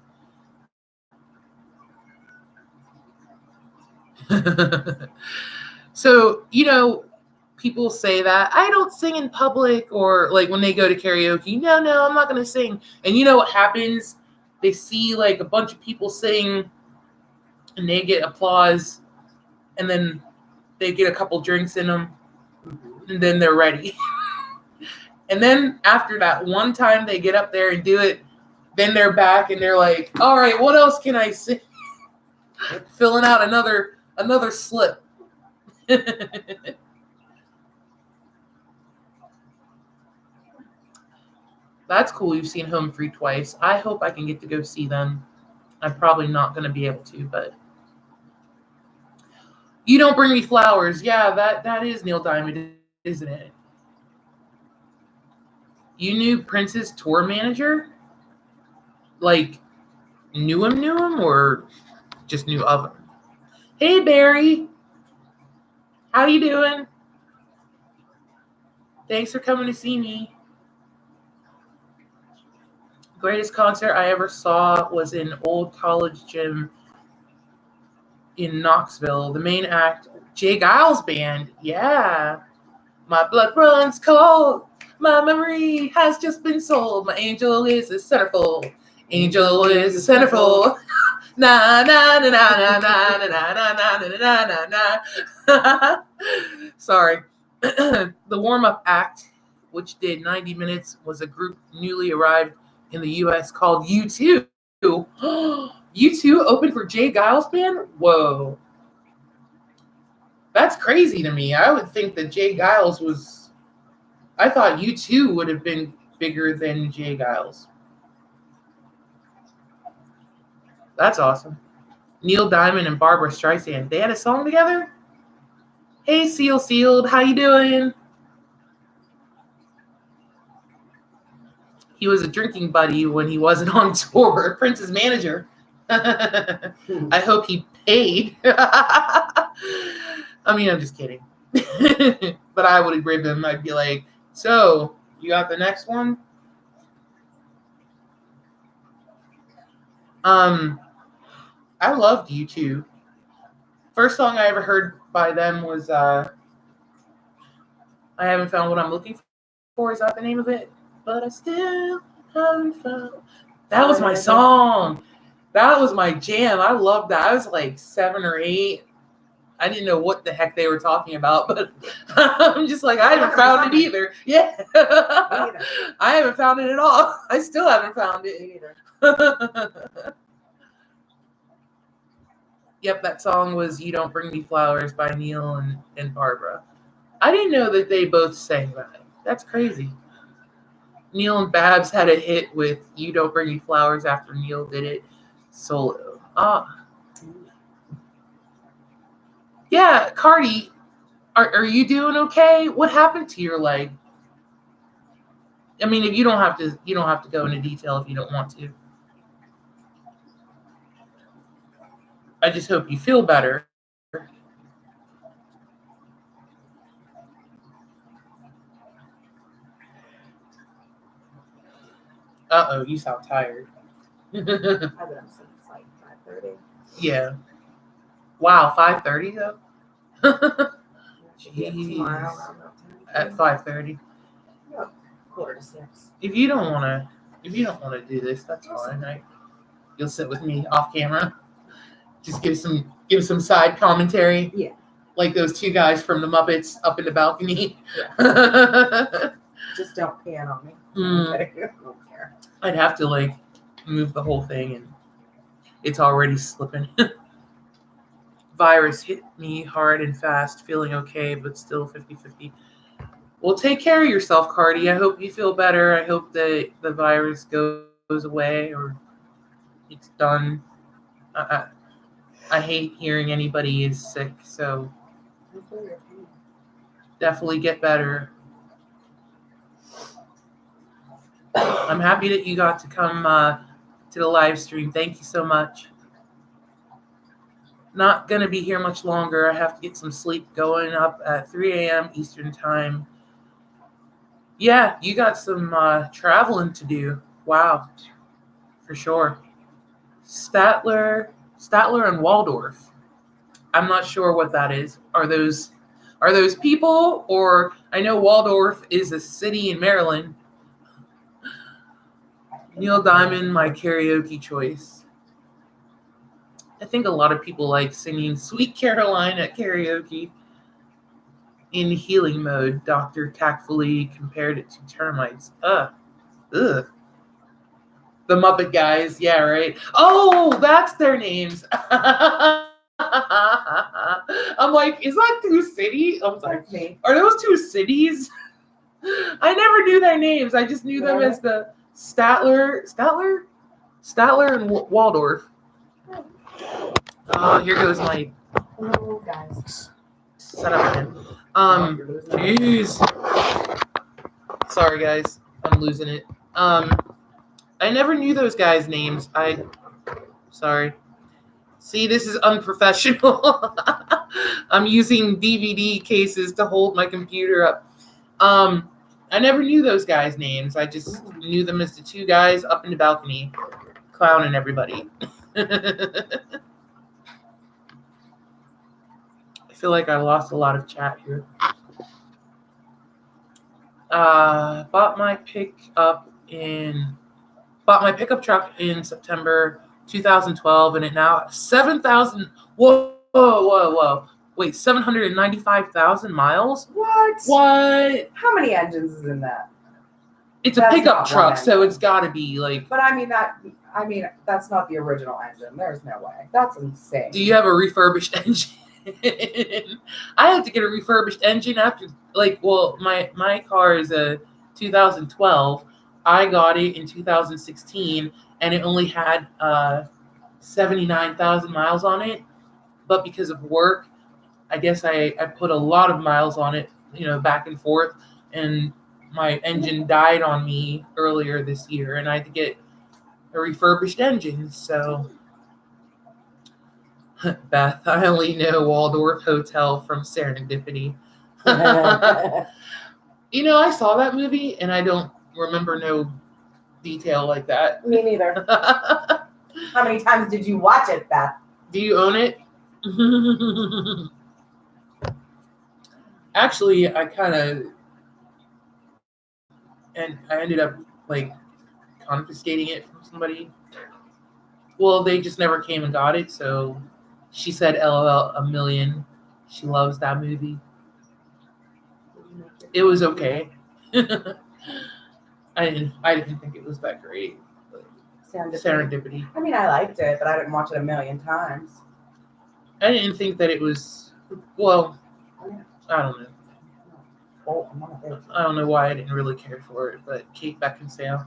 [SPEAKER 1] So, people say that I don't sing in public, or like when they go to karaoke, no, I'm not going to sing. And you know what happens? They see like a bunch of people sing and they get applause, and then they get a couple drinks in them, and then they're ready. And then after that one time they get up there and do it, then they're back and they're like, all right, what else can I sing? Filling out another slip. That's cool. You've seen Home Free twice. I hope I can get to go see them. I'm probably not going to be able to, but You Don't Bring Me Flowers. Yeah, that is Neil Diamond, isn't it? You knew Prince's tour manager? Like, knew him, or just knew of him? Hey, Barry. How you doing? Thanks for coming to see me. Greatest concert I ever saw was in Old College Gym in Knoxville. The main act, Jay Giles Band. Yeah. My blood runs cold. My memory has just been sold. My angel is a centerfold. Angel is a centerfold. Na na na na na na na na na na na na. Sorry. The warm-up act, which did 90 minutes, was a group newly arrived in the U.S. called U2. U2 opened for Jay Giles Band? Whoa. That's crazy to me. I would think that Jay Giles was... I thought U2 would have been bigger than Jay Giles. That's awesome. Neil Diamond and Barbra Streisand. They had a song together? Hey, Sealed. How you doing? He was a drinking buddy when he wasn't on tour. Prince's manager. I hope he paid. I mean, I'm just kidding. But I would rib him. I'd be like, so, you got the next one? I loved U2. First song I ever heard by them was I Haven't Found What I'm Looking For. Is that the name of it? But I still haven't found. That was my song. That was my jam. I loved that. I was like 7 or 8. I didn't know what the heck they were talking about, but I'm just like, I haven't found it either. Yeah. I haven't found it at all. I still haven't found it either. Yep, that song was You Don't Bring Me Flowers by Neil and Barbra. I didn't know that they both sang that. That's crazy. Neil and Babs had a hit with You Don't Bring Me Flowers after Neil did it solo. Yeah, Cardi, are you doing okay? What happened to your leg? I mean, if you don't have to go into detail if you don't want to. I just hope you feel better. Uh-oh, you sound tired.
[SPEAKER 2] I've been up since like 5:30.
[SPEAKER 1] Yeah. Wow, 5:30 though?
[SPEAKER 2] I should be up tomorrow around that time.
[SPEAKER 1] At 5:30.
[SPEAKER 2] About 5:45.
[SPEAKER 1] If you don't wanna do this, that's fine. You'll sit with me off camera. Just give some side commentary.
[SPEAKER 2] Yeah.
[SPEAKER 1] Like those two guys from the Muppets up in the balcony.
[SPEAKER 2] Yeah. Just don't pan on me.
[SPEAKER 1] Mm.
[SPEAKER 2] I don't care.
[SPEAKER 1] I'd have to like move the whole thing and it's already slipping. Virus hit me hard and fast, feeling okay, but still 50-50. Well, take care of yourself, Cardi. I hope you feel better. I hope that the virus goes away or it's done. I hate hearing anybody is sick, so definitely get better. I'm happy that you got to come to the live stream. Thank you so much. Not going to be here much longer. I have to get some sleep, going up at 3 a.m. Eastern time. Yeah, you got some traveling to do. Wow, for sure. Statler and Waldorf. I'm not sure what that is. Are those people? Or I know Waldorf is a city in Maryland. Neil Diamond, my karaoke choice. I think a lot of people like singing Sweet Caroline at karaoke. In healing mode, doctor tactfully compared it to termites. Ugh. The Muppet guys. Yeah, right. Oh, that's their names. I'm like, is that two cities? I'm sorry. Are those two cities? I never knew their names. I just knew them as the Statler and Waldorf. Oh, here goes my
[SPEAKER 2] guys.
[SPEAKER 1] Set up again. Jeez. Sorry, guys. I'm losing it. I never knew those guys' names. Sorry. See, this is unprofessional. I'm using DVD cases to hold my computer up. I never knew those guys' names. I just knew them as the two guys up in the balcony clowning everybody. I feel like I lost a lot of chat here. Bought my pickup truck in September 2012, and it now has 7,000. Whoa! Wait, 795,000 miles? What?
[SPEAKER 2] How many engines is in that?
[SPEAKER 1] It's a pickup truck, so it's got to be like.
[SPEAKER 2] But I mean that's not the original engine. There's no way. That's insane.
[SPEAKER 1] Do you have a refurbished engine? I had to get a refurbished engine after, my car is a 2012. I got it in 2016, and it only had 79,000 miles on it. But because of work, I guess I put a lot of miles on it, back and forth, and my engine died on me earlier this year, and I had to get a refurbished engine, so. Beth, I only know Waldorf Hotel from Serendipity. I saw that movie, and I don't remember no detail like that.
[SPEAKER 2] Me neither. How many times did you watch it, Beth?
[SPEAKER 1] Do you own it? Actually, I ended up, confiscating it from somebody. Well, they just never came and got it, so... She said LOL a million. She loves that movie. It was okay. I didn't think it was that great. Serendipity.
[SPEAKER 2] I mean, I liked it, but I didn't watch it a million times.
[SPEAKER 1] I didn't think that it was, well, I don't know. I don't know why I didn't really care for it, but Kate Beckinsale.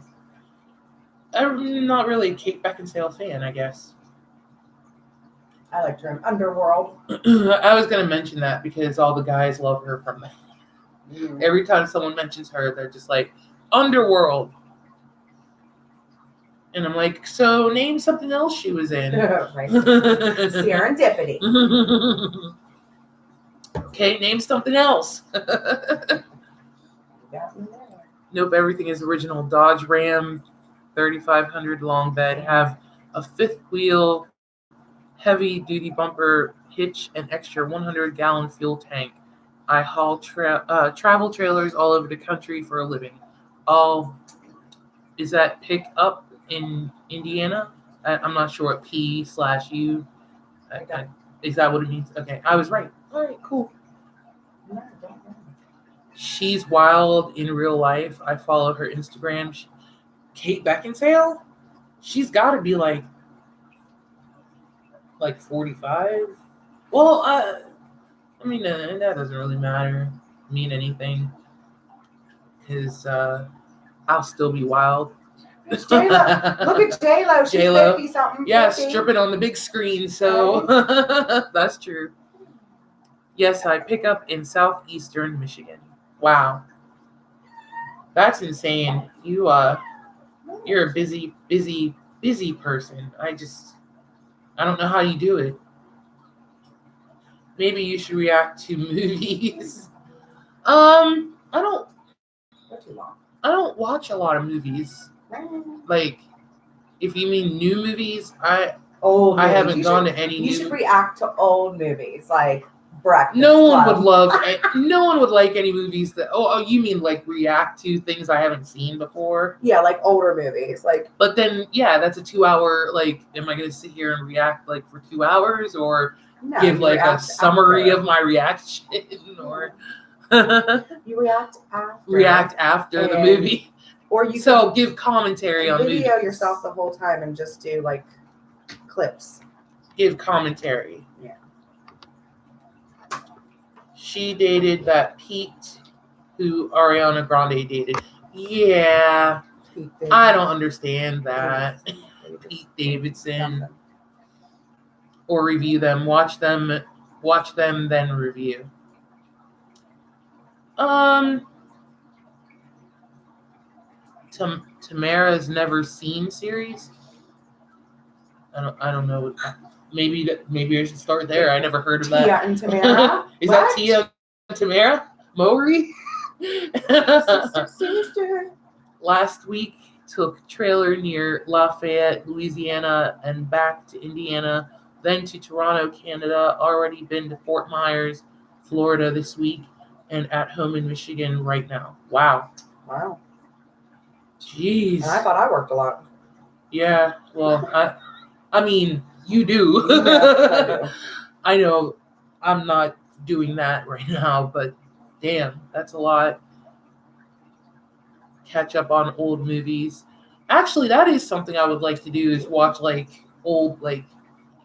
[SPEAKER 1] I'm not really a Kate Beckinsale fan, I guess.
[SPEAKER 2] I liked her in Underworld.
[SPEAKER 1] I was going to mention that because all the guys love her from that. Every time someone mentions her, they're just like, Underworld. And I'm like, so name something else she was in.
[SPEAKER 2] Right. Serendipity.
[SPEAKER 1] Okay, name something else.
[SPEAKER 2] Got me there.
[SPEAKER 1] Nope, everything is original. Dodge Ram 3500 long bed, have a fifth wheel, heavy duty bumper, hitch, and extra 100-gallon fuel tank. I haul travel trailers all over the country for a living. All is that pick up in Indiana? I'm not sure what P/U.
[SPEAKER 2] Okay.
[SPEAKER 1] Is that what it means? Okay, I was right. All right, cool.
[SPEAKER 2] No, don't know.
[SPEAKER 1] She's wild in real life. I follow her Instagram. Kate Beckinsale? She's got to be like 45. Well, I mean, that doesn't really mean anything, because I'll still be wild.
[SPEAKER 2] There's J-Lo. Look at J-Lo. She's
[SPEAKER 1] J-Lo.
[SPEAKER 2] 50 something.
[SPEAKER 1] Yeah,
[SPEAKER 2] 50.
[SPEAKER 1] stripping on the big screen, so that's true. Yes, I pick up in southeastern Michigan. Wow. That's insane. You're a busy person. I don't know how you do it. Maybe you should react to movies. I don't
[SPEAKER 2] Not too long.
[SPEAKER 1] watch a lot of movies. Like, if you mean new movies, I haven't gone to any
[SPEAKER 2] You
[SPEAKER 1] new.
[SPEAKER 2] should react to old movies like Breakfast
[SPEAKER 1] No one
[SPEAKER 2] Club.
[SPEAKER 1] would love. No one would like any movies that. Oh, you mean like react to things I haven't seen before?
[SPEAKER 2] Yeah, like older movies. Like,
[SPEAKER 1] But then, yeah, that's a 2-hour. Like, am I going to sit here and react like for 2 hours, or
[SPEAKER 2] no,
[SPEAKER 1] give
[SPEAKER 2] you
[SPEAKER 1] like a
[SPEAKER 2] react
[SPEAKER 1] summary
[SPEAKER 2] after.
[SPEAKER 1] of my reaction, or
[SPEAKER 2] You react after.
[SPEAKER 1] react after the
[SPEAKER 2] And-
[SPEAKER 1] movie?
[SPEAKER 2] Or you
[SPEAKER 1] So give commentary on
[SPEAKER 2] video
[SPEAKER 1] movies.
[SPEAKER 2] yourself the whole time and just do like clips.
[SPEAKER 1] Give commentary.
[SPEAKER 2] Yeah.
[SPEAKER 1] She dated that Pete who Ariana Grande dated. Yeah, I don't understand that. Pete Davidson. Or review them. Watch them, then review. Tamara's Never Seen series. I don't know. Maybe I should start there. I never heard of that.
[SPEAKER 2] Tia and Tamara.
[SPEAKER 1] Is that Tia and Tamara Mowry?
[SPEAKER 2] Sister.
[SPEAKER 1] Last week took trailer near Lafayette, Louisiana, and back to Indiana, then to Toronto, Canada. Already been to Fort Myers, Florida this week, and at home in Michigan right now. Wow. Jeez.
[SPEAKER 2] And I thought I worked a lot.
[SPEAKER 1] Yeah. Well, I mean, you do.
[SPEAKER 2] Yeah,
[SPEAKER 1] I know I'm not doing that right now, but damn, that's a lot. Catch up on old movies. Actually, that is something I would like to do, is watch like old like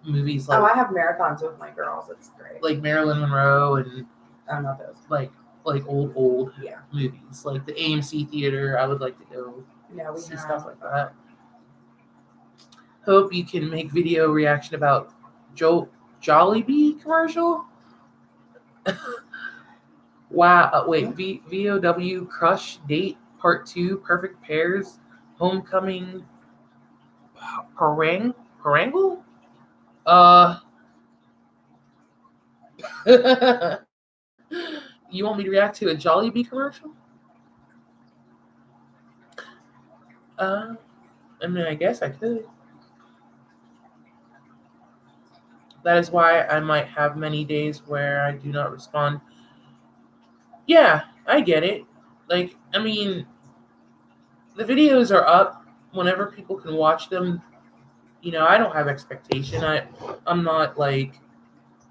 [SPEAKER 1] movies like
[SPEAKER 2] I have marathons with my girls. It's great.
[SPEAKER 1] like Marilyn Monroe and
[SPEAKER 2] I know those.
[SPEAKER 1] like old
[SPEAKER 2] Yeah.
[SPEAKER 1] movies. Like the AMC theater, I would like to go
[SPEAKER 2] Yeah, we
[SPEAKER 1] see
[SPEAKER 2] have
[SPEAKER 1] stuff like that. Hope you can make video reaction about Jollibee commercial. Wow. Wait. VOW Crush Date Part 2 Perfect Pairs Homecoming Parangle? You want me to react to a Jollibee commercial? I mean, I guess I could. That is why I might have many days where I do not respond. Yeah, I get it. Like, I mean, the videos are up whenever people can watch them. You know, I don't have expectation. I'm not like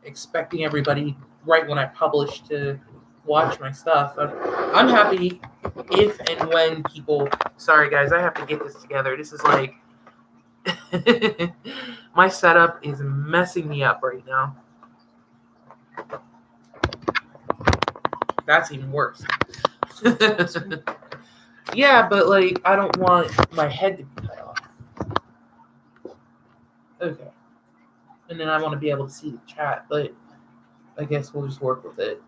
[SPEAKER 1] expecting everybody right when I publish to watch my stuff. I'm happy if and when people. Sorry guys, I have to get this together. This is like my setup is messing me up right now. That's even worse. Yeah, but like I don't want my head to be cut off. Okay. And then I want to be able to see the chat, but I guess we'll just work with it.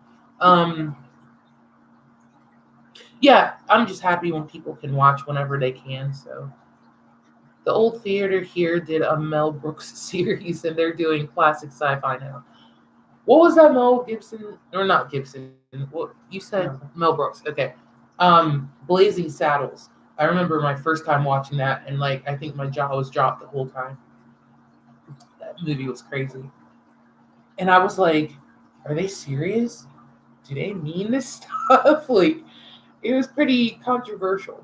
[SPEAKER 1] Yeah, I'm just happy when people can watch whenever they can, so The old theater here did a Mel Brooks series, and they're doing classic sci-fi now. What was that Mel Gibson or not Gibson? What you said? Mel Brooks. Okay. Blazing Saddles. I remember my first time watching that, and like I think my jaw was dropped the whole time. That movie was crazy, and I was like, "Are they serious? Do they mean this stuff?" Like, it was pretty controversial.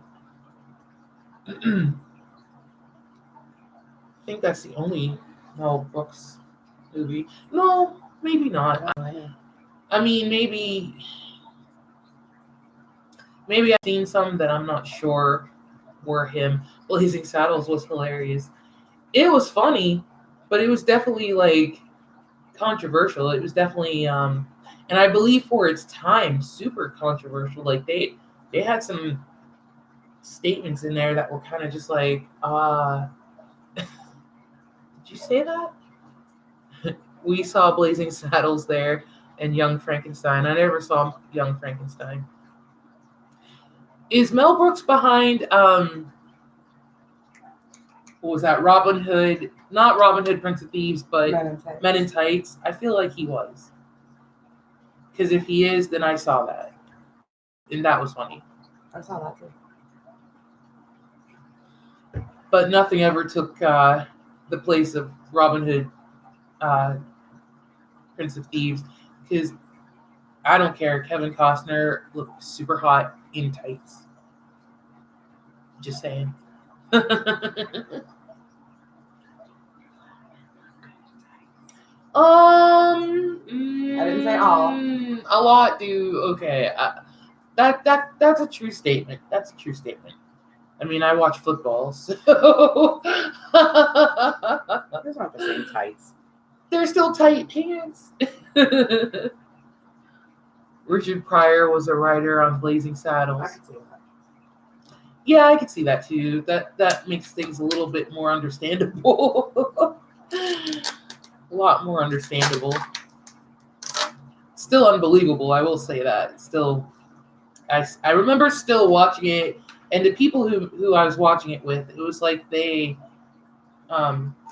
[SPEAKER 1] I think that's the only Mel Brooks movie. No, maybe not. I mean, maybe I've seen some that I'm not sure were him. Blazing Saddles was hilarious. It was funny, but it was definitely like controversial. It was definitely and I believe for its time super controversial. Like they had some statements in there that were kind of just like did you say that? We saw Blazing Saddles there and Young Frankenstein. I never saw Young Frankenstein. Is Mel Brooks behind what was that? Robin Hood, not Robin Hood, Prince of Thieves, but Men in Tights. I feel like he was. Because if he is, then I saw that. And that was funny.
[SPEAKER 2] I saw that too.
[SPEAKER 1] But nothing ever took the place of Robin Hood, Prince of Thieves. Because I don't care. Kevin Costner looked super hot in tights. Just saying.
[SPEAKER 2] I didn't say all.
[SPEAKER 1] A lot do. Okay. That's a true statement. That's a true statement. I mean, I watch football, so
[SPEAKER 2] Those aren't the same tights.
[SPEAKER 1] They're still tight pants. Richard Pryor was a writer on Blazing Saddles.
[SPEAKER 2] I can see that.
[SPEAKER 1] Yeah, I could see that too. That makes things a little bit more understandable. A lot more understandable. Still unbelievable, I will say that. Still, I remember still watching it, and the people who I was watching it with, it was like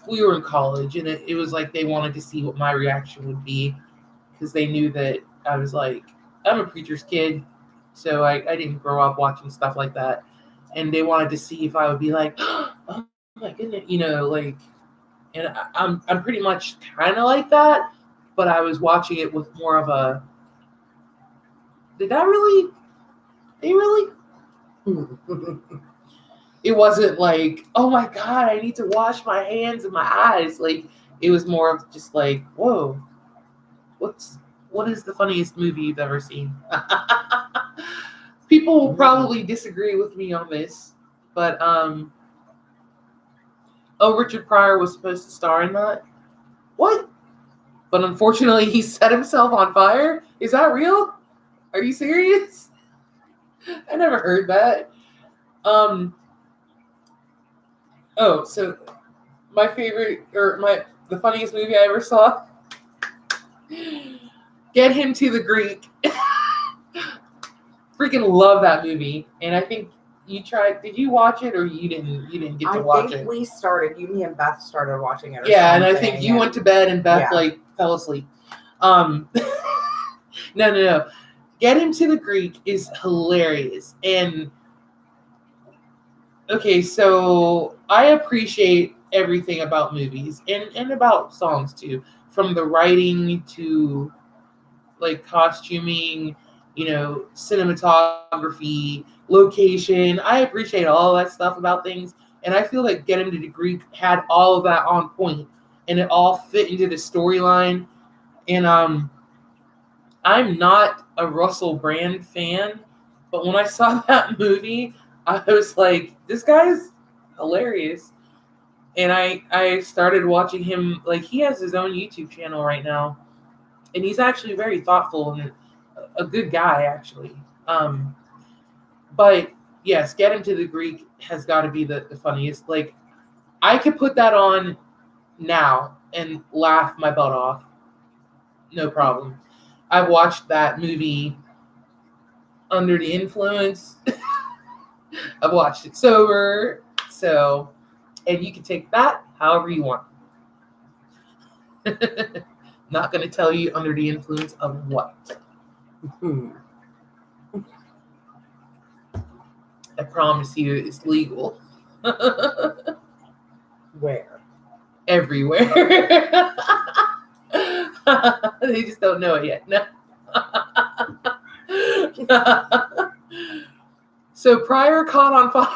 [SPEAKER 1] we were in college, and it was like they wanted to see what my reaction would be, because they knew that I was like, I'm a preacher's kid, so I didn't grow up watching stuff like that, and they wanted to see if I would be like, oh my goodness, like, and I'm pretty much kind of like that, but I was watching it with more of a, did that really? They really? It wasn't like, oh my God, I need to wash my hands and my eyes. Like, it was more of just like, whoa, what is the funniest movie you've ever seen? People will probably disagree with me on this, but Richard Pryor was supposed to star in that. What? But unfortunately, he set himself on fire? Is that real? Are you serious? I never heard that. So my favorite, or the funniest movie I ever saw, Get Him to the Greek. Freaking love that movie. And I think you tried, did you watch it, or you didn't get to watch it?
[SPEAKER 2] I think we started, me and Beth started watching it.
[SPEAKER 1] Yeah, and I think you went to bed and Beth fell asleep. No. Get Him to the Greek is hilarious. And okay, so I appreciate everything about movies and about songs too, from the writing to like costuming, cinematography, location. I appreciate all that stuff about things, and I feel like Get Him to the Greek had all of that on point, and it all fit into the storyline. And I'm not a Russell Brand fan, but when I saw that movie, I was like, this guy's hilarious. And I started watching him. Like, he has his own YouTube channel right now, and he's actually very thoughtful and a good guy, actually. But yes, Get Him to the Greek has got to be the funniest. Like, I could put that on now and laugh my butt off. No problem. I've watched that movie under the influence. I've watched it sober. So, and you can take that however you want. Not going to tell you under the influence of what. I promise you it's legal.
[SPEAKER 2] Where?
[SPEAKER 1] Everywhere. They just don't know it yet. No. So Pryor caught on fire.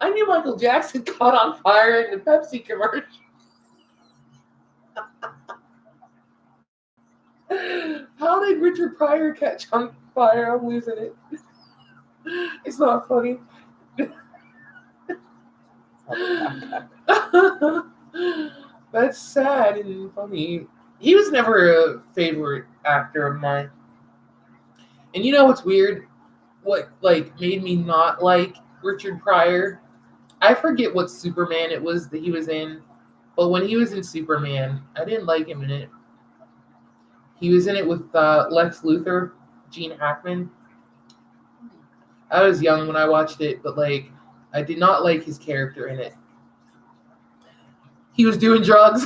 [SPEAKER 1] I knew Michael Jackson caught on fire in the Pepsi commercial. How did Richard Pryor catch on fire? I'm losing it. It's not funny. That's sad and funny. He was never a favorite actor of mine. And you know what's weird? What made me not like Richard Pryor? I forget what Superman it was that he was in, but when he was in Superman, I didn't like him in it. He was in it with Lex Luthor, Gene Hackman. I was young when I watched it, but I did not like his character in it. He was doing drugs.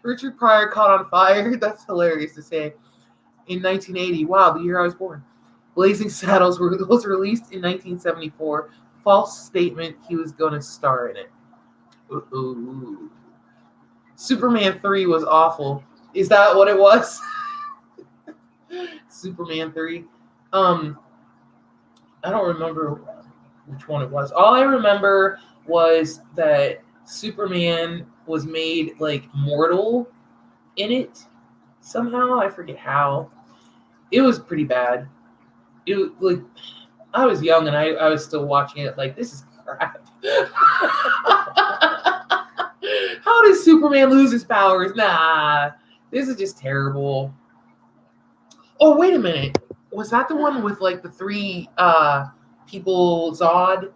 [SPEAKER 1] Richard Pryor caught on fire. That's hilarious to say. In 1980, wow, the year I was born. Blazing Saddles was released in 1974. False statement he was going to star in it. Ooh. Superman 3 was awful. Is that what it was? Superman 3. I don't remember which one it was. All I remember was that Superman was made mortal in it somehow. I forget how. It was pretty bad. It was I was young and I was still watching it this is crap. How does Superman lose his powers? Nah, this is just terrible. Oh, wait a minute. Was that the one with the three people Zod?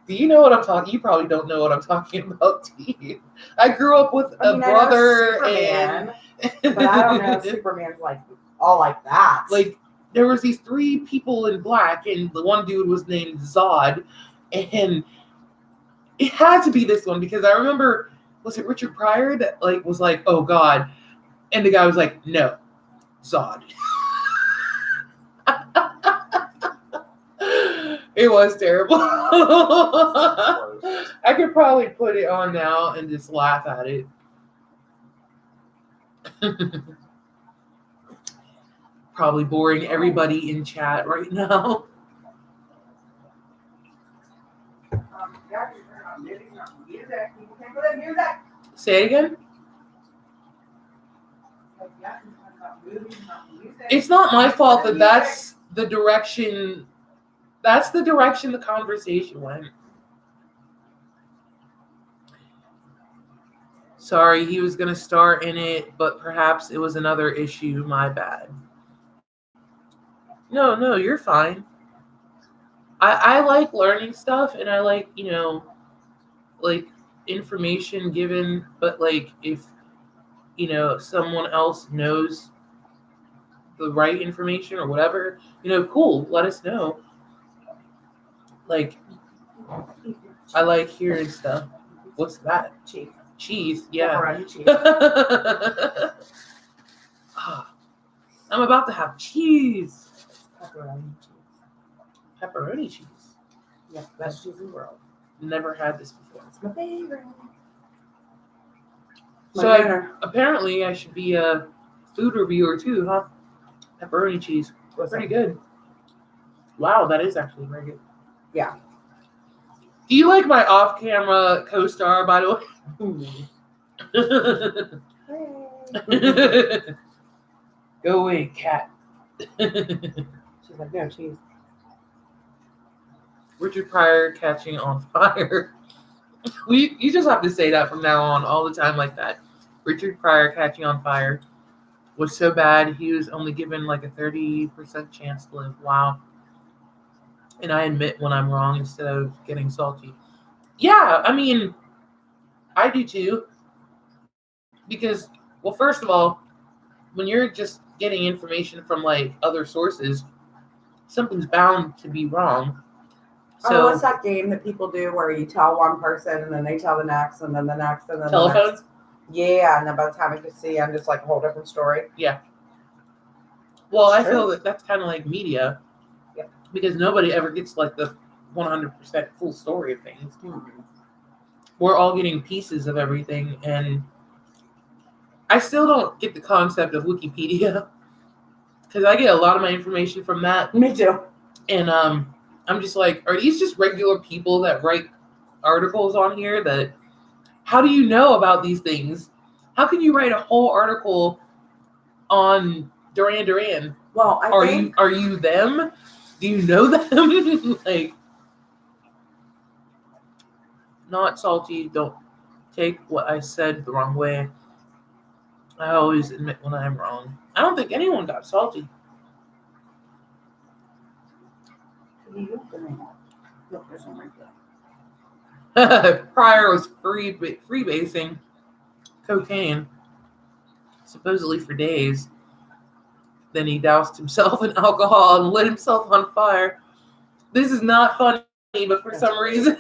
[SPEAKER 1] Do you know what I'm talking? You probably don't know what I'm talking about, do you? I grew up with a brother and
[SPEAKER 2] but I don't know if Superman's all like that.
[SPEAKER 1] There was these three people in black, and the one dude was named Zod, and it had to be this one because I remember, was it Richard Pryor that was oh God, and the guy was no, Zod. It was terrible. I could probably put it on now and just laugh at it. Probably boring everybody in chat right now. Say it again. It's not my fault that that's the direction. That's the direction the conversation went. Sorry, he was going to star in it, but perhaps it was another issue. My bad. No, you're fine. I like learning stuff, and I like, information given, but if, someone else knows the right information or whatever, cool, let us know. I like hearing stuff. What's that? Cheese, yeah.
[SPEAKER 2] Pepperoni cheese.
[SPEAKER 1] I'm about to have cheese.
[SPEAKER 2] Pepperoni cheese.
[SPEAKER 1] Pepperoni cheese.
[SPEAKER 2] Yeah, best cheese in the world.
[SPEAKER 1] Never had this before.
[SPEAKER 2] It's my favorite.
[SPEAKER 1] So apparently I should be a food reviewer too, huh? Pepperoni cheese. Pretty good. Wow, that is actually very good.
[SPEAKER 2] Yeah.
[SPEAKER 1] Do you like my off-camera co-star, by the way? Go away, cat.
[SPEAKER 2] She's no cheese.
[SPEAKER 1] Richard Pryor catching on fire. You just have to say that from now on all the time like that. Richard Pryor catching on fire was so bad he was only given a 30% chance to live. Wow. And I admit when I'm wrong instead of getting salty. Yeah, I mean, I do too. Because, well, first of all, when you're just getting information from other sources, something's bound to be wrong.
[SPEAKER 2] Oh, what's
[SPEAKER 1] So
[SPEAKER 2] that game that people do where you tell one person and then they tell the next and then the next and then the
[SPEAKER 1] telephones.
[SPEAKER 2] next? Yeah, and then by the time I can see, I'm just like a whole different story.
[SPEAKER 1] Well, I
[SPEAKER 2] Sure.
[SPEAKER 1] feel that that's kind of like media,
[SPEAKER 2] Yep.
[SPEAKER 1] because nobody ever gets like the 100% full story of things.
[SPEAKER 2] Mhm.
[SPEAKER 1] We're all getting pieces of everything, and I still don't get the concept of Wikipedia because I get a lot of my information from that,
[SPEAKER 2] Me too.
[SPEAKER 1] and I'm just like, are these just regular people that write articles on here? That how do you know about these things? How can you write a whole article on Duran Duran?
[SPEAKER 2] Well, I think
[SPEAKER 1] Are you them? Do you know them? Like, not salty. Don't take what I said the wrong way. I always admit when I'm wrong. I don't think anyone got salty.
[SPEAKER 2] Look, there's one right there.
[SPEAKER 1] Pryor was freebasing cocaine, supposedly for days. Then he doused himself in alcohol and lit himself on fire. This is not funny, but for some reason.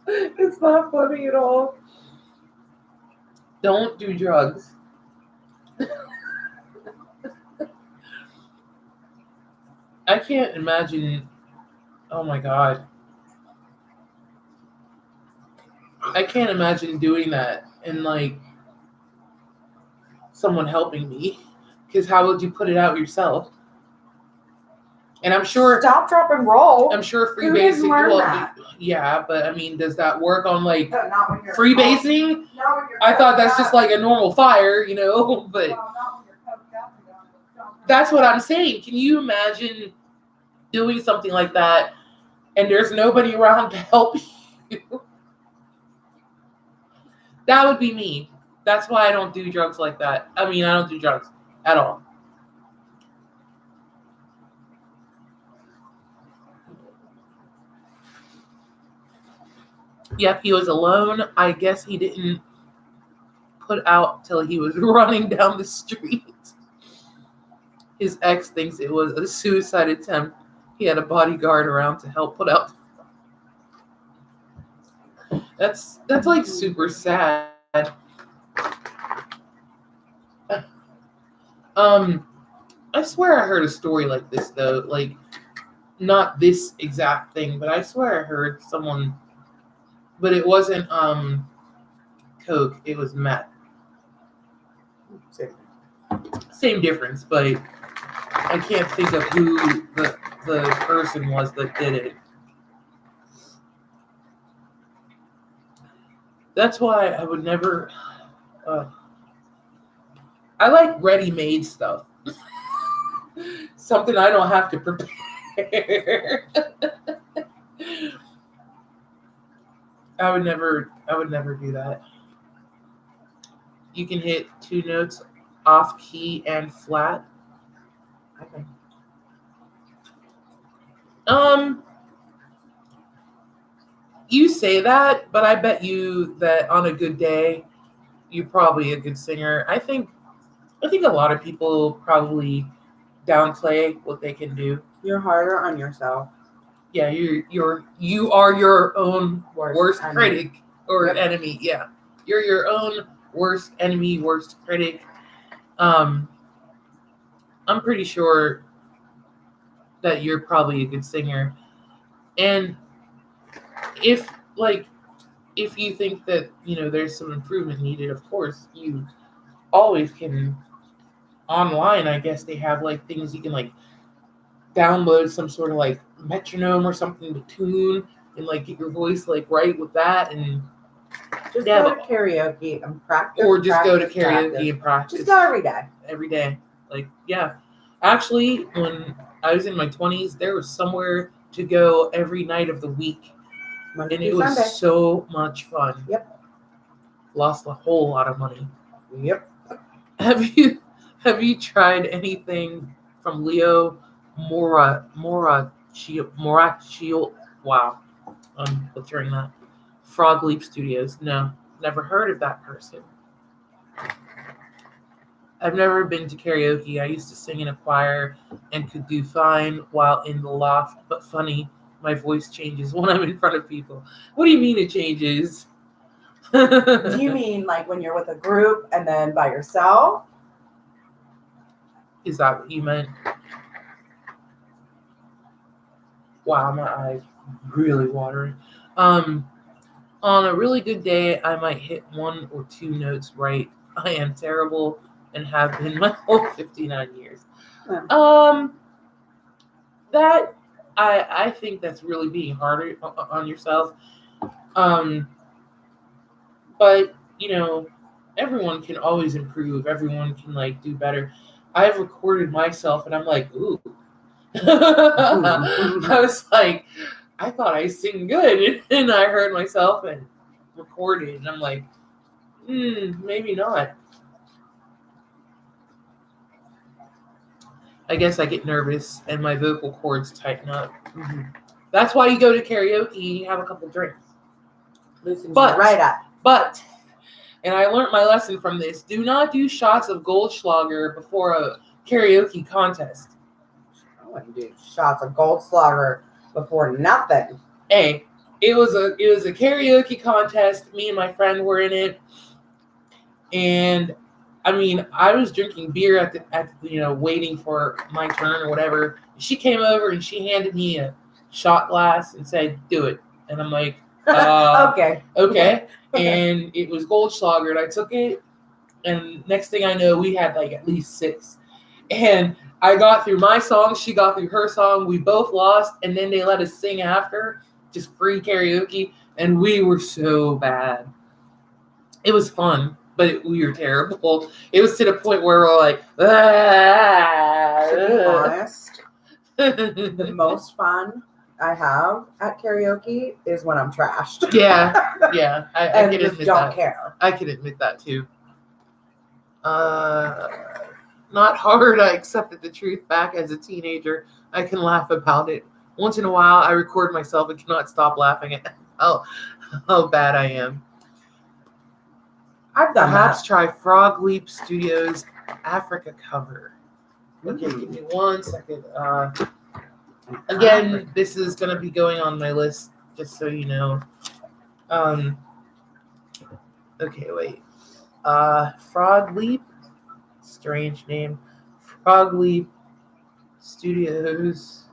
[SPEAKER 1] It's not funny at all. Don't do drugs. I can't imagine. Oh my God. I can't imagine doing that and like someone helping me. Because how would you put it out yourself? And I'm sure.
[SPEAKER 2] Stop, drop, and roll.
[SPEAKER 1] I'm sure
[SPEAKER 2] Who didn't
[SPEAKER 1] freebasing.
[SPEAKER 2] learn
[SPEAKER 1] Well,
[SPEAKER 2] that?
[SPEAKER 1] yeah, but I mean, does that work on like
[SPEAKER 2] But not when you're
[SPEAKER 1] freebasing?
[SPEAKER 2] Not when you're
[SPEAKER 1] I thought that's
[SPEAKER 2] coked
[SPEAKER 1] just
[SPEAKER 2] up.
[SPEAKER 1] like a normal fire, you know. But
[SPEAKER 2] Well, not when you're coked up, you don't.
[SPEAKER 1] that's what I'm saying. Can you imagine doing something like that and there's nobody around to help you? That would be me. That's why I don't do drugs like that. I mean, I don't do drugs at all. Yep, he was alone. I guess he didn't put out till he was running down the street. His ex thinks it was a suicide attempt. He had a bodyguard around to help put out. That's like super sad. I swear I heard a story like this though, like not this exact thing, but I swear I heard someone, but it wasn't coke, it was meth. Same difference, but I can't think of who the person was that did it. That's why I would never. I like ready-made stuff. Something I don't have to prepare. I would never do that. You can hit 2 notes off key and flat.
[SPEAKER 2] Okay.
[SPEAKER 1] You say that, but I bet you that on a good day, you're probably a good singer. I think a lot of people probably downplay what they can do.
[SPEAKER 2] You're harder on yourself.
[SPEAKER 1] Yeah, you are your own worst
[SPEAKER 2] enemy.
[SPEAKER 1] critic or
[SPEAKER 2] Yep.
[SPEAKER 1] enemy. Yeah, you're your own worst enemy, worst critic. I'm pretty sure that you're probably a good singer, and if you think that there's some improvement needed, of course you always can. Online, I guess they have like things you can like download some sort of like metronome or something to tune and like get your voice like right with that, and
[SPEAKER 2] Just
[SPEAKER 1] Yeah,
[SPEAKER 2] go
[SPEAKER 1] but-
[SPEAKER 2] to karaoke and practice.
[SPEAKER 1] or just go to
[SPEAKER 2] practice,
[SPEAKER 1] karaoke
[SPEAKER 2] practice.
[SPEAKER 1] and practice
[SPEAKER 2] Just go every day.
[SPEAKER 1] every day. Like, yeah. Actually, when I was in my 20s, there was somewhere to go every night of the week,
[SPEAKER 2] Monday
[SPEAKER 1] and it
[SPEAKER 2] through
[SPEAKER 1] was
[SPEAKER 2] Sunday.
[SPEAKER 1] so much fun.
[SPEAKER 2] Yep.
[SPEAKER 1] Lost a whole lot of money.
[SPEAKER 2] Yep.
[SPEAKER 1] Have you tried anything from Leo Moraccio? Wow, I'm butchering that. Frog Leap Studios. No, never heard of that person. I've never been to karaoke. I used to sing in a choir and could do fine while in the loft, but funny, my voice changes when I'm in front of people. What do you mean it changes?
[SPEAKER 2] Do you mean like when you're with a group and then by yourself?
[SPEAKER 1] Is that what you meant? Wow, my eyes really watering. On a really good day, I might hit 1 or 2 notes right. I am terrible and have been my whole 59 years. That I think that's really being harder on yourself. But everyone can always improve. Everyone can like do better. I've recorded myself and I'm like, ooh. I was like, I thought I sing good, and I heard myself and recorded, and I'm like, maybe not. I guess I get nervous and my vocal cords tighten up.
[SPEAKER 2] Mm-hmm.
[SPEAKER 1] That's why you go to karaoke, have a couple drinks.
[SPEAKER 2] Loosens you right up.
[SPEAKER 1] But, and I learned my lesson from this, do not do shots of Goldschlager before a karaoke contest.
[SPEAKER 2] I wouldn't do shots of Goldschlager before nothing.
[SPEAKER 1] Hey, it was a karaoke contest. Me and my friend were in it. And I mean, I was drinking beer at the waiting for my turn or whatever. She came over and she handed me a shot glass and said, "Do it." And I'm like,
[SPEAKER 2] okay.
[SPEAKER 1] And it was Goldschlager, and I took it. And next thing I know, we had like at least 6. And I got through my song. She got through her song. We both lost, and then they let us sing after, just free karaoke, and we were so bad. It was fun. But we were terrible. It was to the point where we're like,
[SPEAKER 2] To be honest, the most fun I have at karaoke is when I'm trashed.
[SPEAKER 1] Yeah. I
[SPEAKER 2] and
[SPEAKER 1] can
[SPEAKER 2] just
[SPEAKER 1] admit
[SPEAKER 2] don't
[SPEAKER 1] that.
[SPEAKER 2] care.
[SPEAKER 1] I can admit that too. Not hard. I accepted the truth back as a teenager. I can laugh about it. Once in a while, I record myself and cannot stop laughing at how bad I am.
[SPEAKER 2] I've done
[SPEAKER 1] Perhaps
[SPEAKER 2] that.
[SPEAKER 1] try Frog Leap Studios Africa cover. Okay, give me 1 second. Again, this is going to be going on my list, just so you know. Okay, wait. Frog Leap? Strange name. Frog Leap Studios.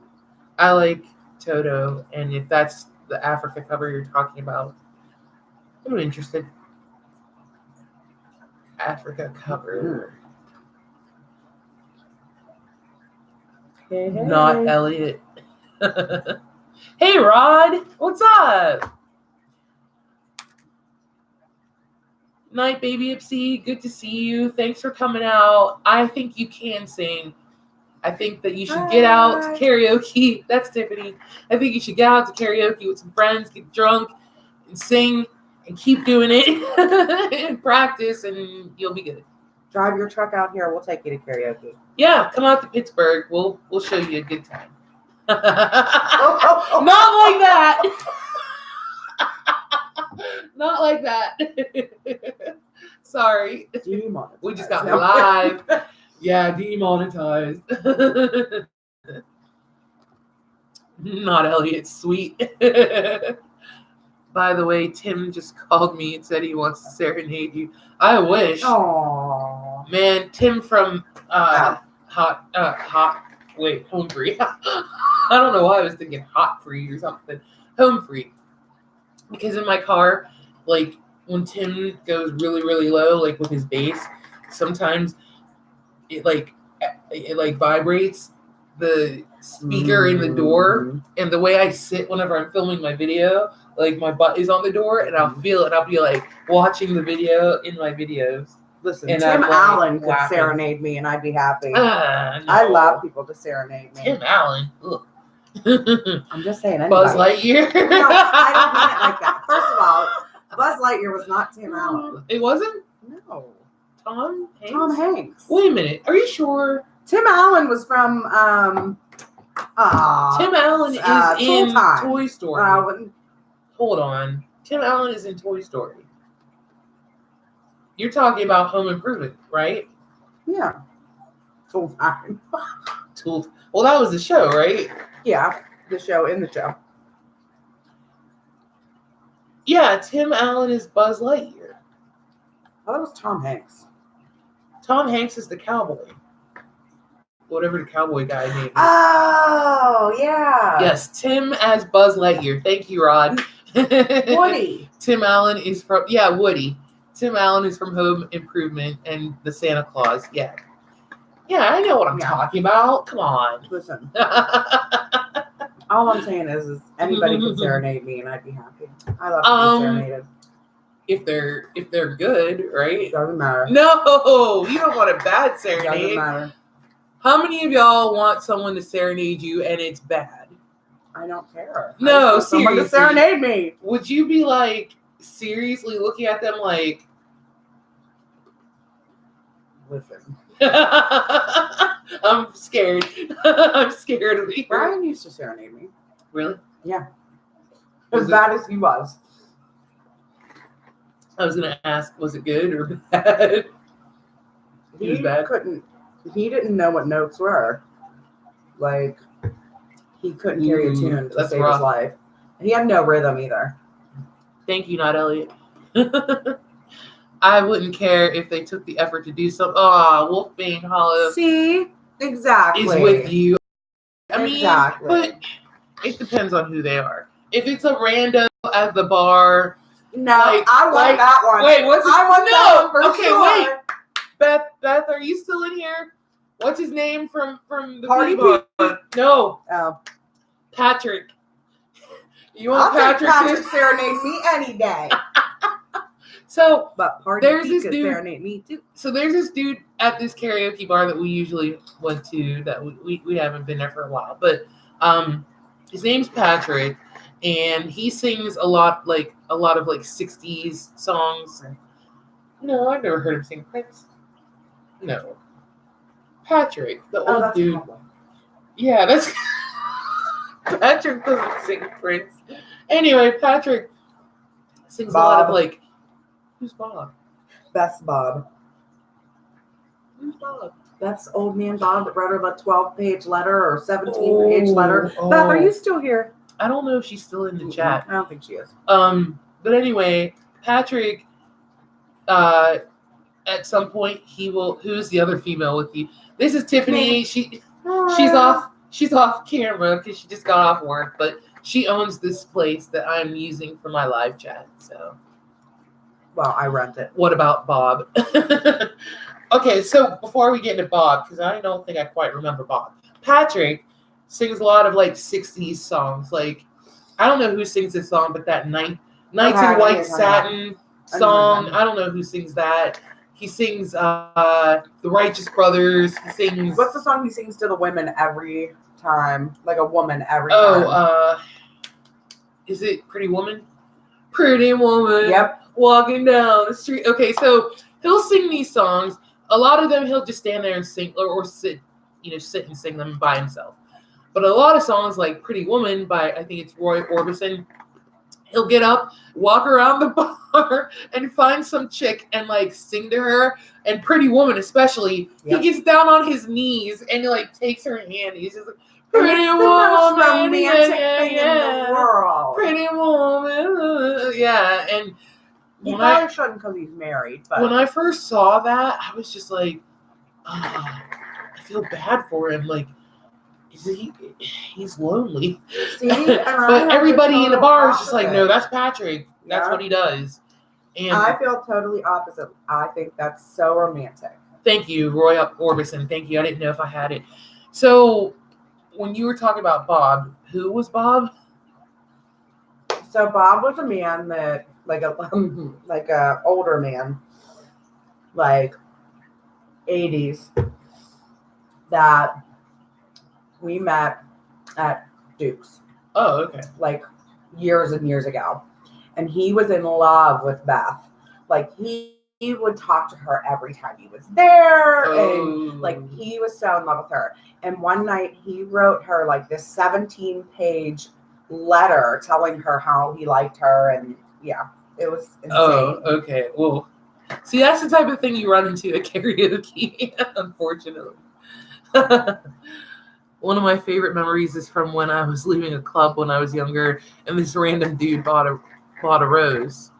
[SPEAKER 1] I like Toto, and if that's the Africa cover you're talking about, I'm interested. Africa cover.
[SPEAKER 2] Hey.
[SPEAKER 1] Not Elliot. Hey, Rod. What's up? Night, baby Ipsy. Good to see you. Thanks for coming out. I think you can sing. I think that you should get out to karaoke. That's Tiffany. I think you should get out to karaoke with some friends, get drunk, and sing, and keep doing it and practice, and you'll be good.
[SPEAKER 2] Drive your truck out here. We'll take you to karaoke.
[SPEAKER 1] Yeah, come out to Pittsburgh. We'll show you a good time. Not like that. Not like that. Sorry.
[SPEAKER 2] Demonetized.
[SPEAKER 1] We just got live. Yeah, demonetized. Not Elliot, sweet. By the way, Tim just called me and said he wants to serenade you. I wish.
[SPEAKER 2] Aww.
[SPEAKER 1] Man, Tim from Home Free. I don't know why I was thinking Hot Free or something. Home Free. Because in my car, like when Tim goes really, really low, like with his bass, sometimes it vibrates the speaker in the door, and the way I sit whenever I'm filming my video, like my butt is on the door, and I'll feel it. I'll be like watching the video in my videos.
[SPEAKER 2] Listen,
[SPEAKER 1] and
[SPEAKER 2] Tim Allen could
[SPEAKER 1] laughing.
[SPEAKER 2] serenade me, and I'd be happy.
[SPEAKER 1] No.
[SPEAKER 2] I love people to serenade me.
[SPEAKER 1] Tim Allen. Ugh.
[SPEAKER 2] I'm just saying. Anybody.
[SPEAKER 1] Buzz Lightyear.
[SPEAKER 2] No, I don't mean it like that. First of all, Buzz Lightyear was not Tim Allen.
[SPEAKER 1] It wasn't?
[SPEAKER 2] No.
[SPEAKER 1] Tom Hanks?
[SPEAKER 2] Tom Hanks.
[SPEAKER 1] Wait a minute. Are you sure?
[SPEAKER 2] Tim Allen was from
[SPEAKER 1] Tim Allen is in
[SPEAKER 2] Time.
[SPEAKER 1] Toy Story. Hold on. Tim Allen is in Toy Story. You're talking about Home Improvement, right?
[SPEAKER 2] Yeah. Full time.
[SPEAKER 1] Tool. Well, that was the show, right?
[SPEAKER 2] Yeah. The show in the show.
[SPEAKER 1] Yeah, Tim Allen is Buzz Lightyear.
[SPEAKER 2] Oh, that was Tom Hanks.
[SPEAKER 1] Tom Hanks is the cowboy. Whatever the cowboy guy name is.
[SPEAKER 2] Oh, yeah.
[SPEAKER 1] Yes, Tim as Buzz Lightyear. Thank you, Rod.
[SPEAKER 2] Woody.
[SPEAKER 1] Tim Allen is from Woody. Tim Allen is from Home Improvement and the Santa Claus. Yeah. Yeah, I know what I'm talking about. Come on.
[SPEAKER 2] Listen. All I'm saying is anybody can serenade me and I'd be happy. I love to be serenaded.
[SPEAKER 1] If they're good, right?
[SPEAKER 2] Doesn't matter.
[SPEAKER 1] No, you don't want a bad serenade.
[SPEAKER 2] Doesn't matter.
[SPEAKER 1] How many of y'all want someone to serenade you and it's bad?
[SPEAKER 2] I don't care.
[SPEAKER 1] No,
[SPEAKER 2] someone to serenade me.
[SPEAKER 1] Would you be like seriously looking at them like,
[SPEAKER 2] listen?
[SPEAKER 1] I'm scared. I'm scared of you.
[SPEAKER 2] Brian used to serenade me.
[SPEAKER 1] Really?
[SPEAKER 2] Yeah. As bad as he was.
[SPEAKER 1] I was gonna ask, was it good or bad?
[SPEAKER 2] He was bad. He didn't know what notes were. Like, he couldn't carry a tune to save his life. He had no rhythm either.
[SPEAKER 1] Thank you, not Elliot. I wouldn't care if they took the effort to do something. Oh, Wolfbane Hollow.
[SPEAKER 2] See? Exactly.
[SPEAKER 1] Is with you. I mean,
[SPEAKER 2] exactly.
[SPEAKER 1] But it depends on who they are. If it's a rando at the bar.
[SPEAKER 2] No, I want that one.
[SPEAKER 1] Wait, what's his,
[SPEAKER 2] I want that one for sure.
[SPEAKER 1] Wait. Beth, are you still in here? What's his name from the
[SPEAKER 2] Party
[SPEAKER 1] Bar? No.
[SPEAKER 2] Oh.
[SPEAKER 1] Patrick. You want Patrick
[SPEAKER 2] to serenade me any day.
[SPEAKER 1] So,
[SPEAKER 2] but
[SPEAKER 1] there's this dude
[SPEAKER 2] serenade me too.
[SPEAKER 1] So there's this dude at this karaoke bar that we usually went to that we haven't been there for a while. But his name's Patrick, and he sings a lot of like 60s songs. No, I've never heard him sing Prince. No. Patrick, the old dude. Horrible. Yeah, that's Patrick doesn't sing Prince. Anyway, Patrick sings a lot of like. Who's Bob?
[SPEAKER 2] That's Bob.
[SPEAKER 1] Who's Bob?
[SPEAKER 2] That's old man Bob that wrote her the 12-page letter or 17-page letter. Beth, are you still here?
[SPEAKER 1] I don't know if she's still in the chat.
[SPEAKER 2] I don't think she is.
[SPEAKER 1] But anyway, Patrick, at some point he will. Who's the other female with you? This is Tiffany. She's off camera because she just got off work, but she owns this place that I'm using for my live chat. So.
[SPEAKER 2] Well, I rent it.
[SPEAKER 1] What about Bob? Okay, so before we get into Bob, because I don't think I quite remember Bob, Patrick sings a lot of like 60s songs. Like, I don't know who sings this song, but that Nights in White Satin song, I don't know who sings that. He sings The Righteous Brothers. He sings.
[SPEAKER 2] What's the song he sings to the women every time? Like a woman every time.
[SPEAKER 1] Is it Pretty Woman? Pretty Woman.
[SPEAKER 2] Yep.
[SPEAKER 1] Walking down the street. Okay, so he'll sing these songs. A lot of them he'll just stand there and sing or sit and sing them by himself. But a lot of songs like Pretty Woman by, I think it's Roy Orbison, he'll get up, walk around the bar and find some chick and like sing to her. And Pretty Woman especially, he gets down on his knees and he like takes her hand. He's just like, Pretty Woman, romantic thing in the world. Pretty Woman, yeah. And
[SPEAKER 2] he probably shouldn't because he's married. But
[SPEAKER 1] when I first saw that, I was just like, I feel bad for him. Like, he's lonely.
[SPEAKER 2] See,
[SPEAKER 1] but everybody in the bar is just like, no, that's Patrick. That's what he does. And
[SPEAKER 2] I feel totally opposite. I think that's so romantic.
[SPEAKER 1] Thank you, Roy Orbison. Thank you. I didn't know if I had it. So when you were talking about Bob, who was Bob?
[SPEAKER 2] So Bob was a man that, like a older man, like 80s, that we met at Duke's.
[SPEAKER 1] Oh, okay.
[SPEAKER 2] Like years and years ago. And he was in love with Beth. Like he would talk to her every time he was there. And like he was so in love with her. And one night he wrote her like this 17-page letter telling her how he liked her. And yeah, it was insane.
[SPEAKER 1] Oh, okay. Well, See, that's the type of thing you run into at karaoke, unfortunately. One of my favorite memories is from when I was leaving a club when I was younger, and this random dude bought a rose.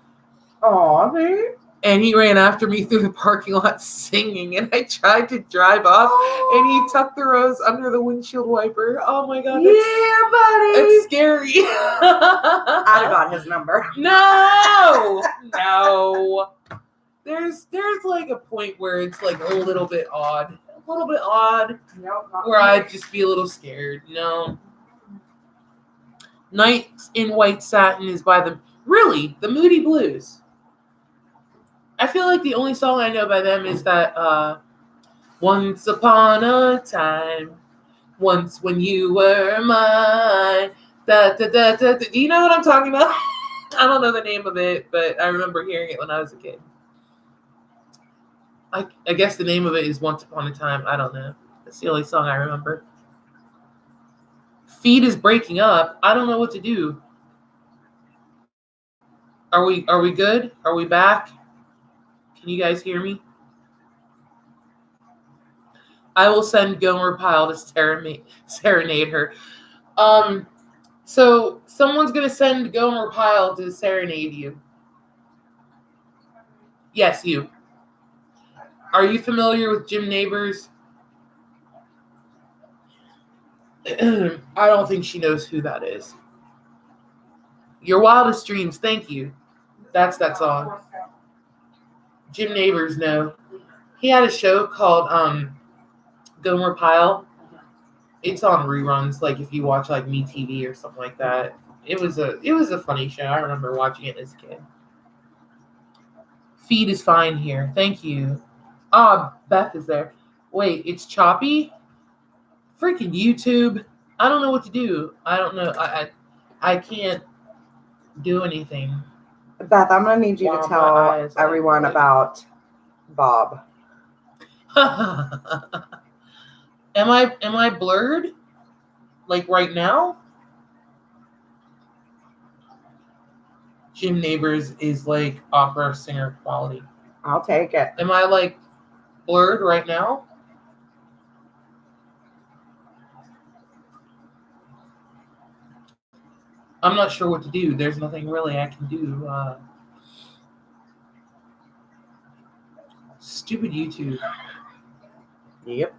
[SPEAKER 2] Aw, babe.
[SPEAKER 1] And he ran after me through the parking lot singing, and I tried to drive off, and he tucked the rose under the windshield wiper. Oh my god,
[SPEAKER 2] Yeah, buddy.
[SPEAKER 1] that's scary.
[SPEAKER 2] I'd have got his number.
[SPEAKER 1] No. There's like a point where it's like a little bit odd. Nope, where I'd just be a little scared. No. Nights in White Satin is by the Moody Blues. I feel like the only song I know by them is that Once Upon a Time, Once When You Were Mine. Da, da, da, da, da. Do you know what I'm talking about? I don't know the name of it, but I remember hearing it when I was a kid. I guess the name of it is Once Upon a Time. I don't know. That's the only song I remember. Feed is breaking up. I don't know what to do. Are we good? Are we back? Can you guys hear me? I will send Gomer Pyle to serenade her. So someone's gonna send Gomer Pyle to serenade you. Yes, you. Are you familiar with Jim Neighbors? I don't think she knows who that is. Your Wildest Dreams, thank you. That's that song. Jim Neighbors, no. He had a show called Gomer Pyle. It's on reruns, like if you watch like MeTV or something like that. It was a funny show. I remember watching it as a kid. Feed is fine here. Thank you. Beth is there. Wait, it's choppy? Freaking YouTube. I don't know what to do. I don't know. I can't do anything.
[SPEAKER 2] Beth, I'm gonna need you to tell everyone about Bob.
[SPEAKER 1] Am I blurred? Like right now? Jim Neighbors is like opera singer quality.
[SPEAKER 2] I'll take it.
[SPEAKER 1] Am I like blurred right now? I'm not sure what to do. There's nothing really I can do. Stupid YouTube.
[SPEAKER 2] Yep.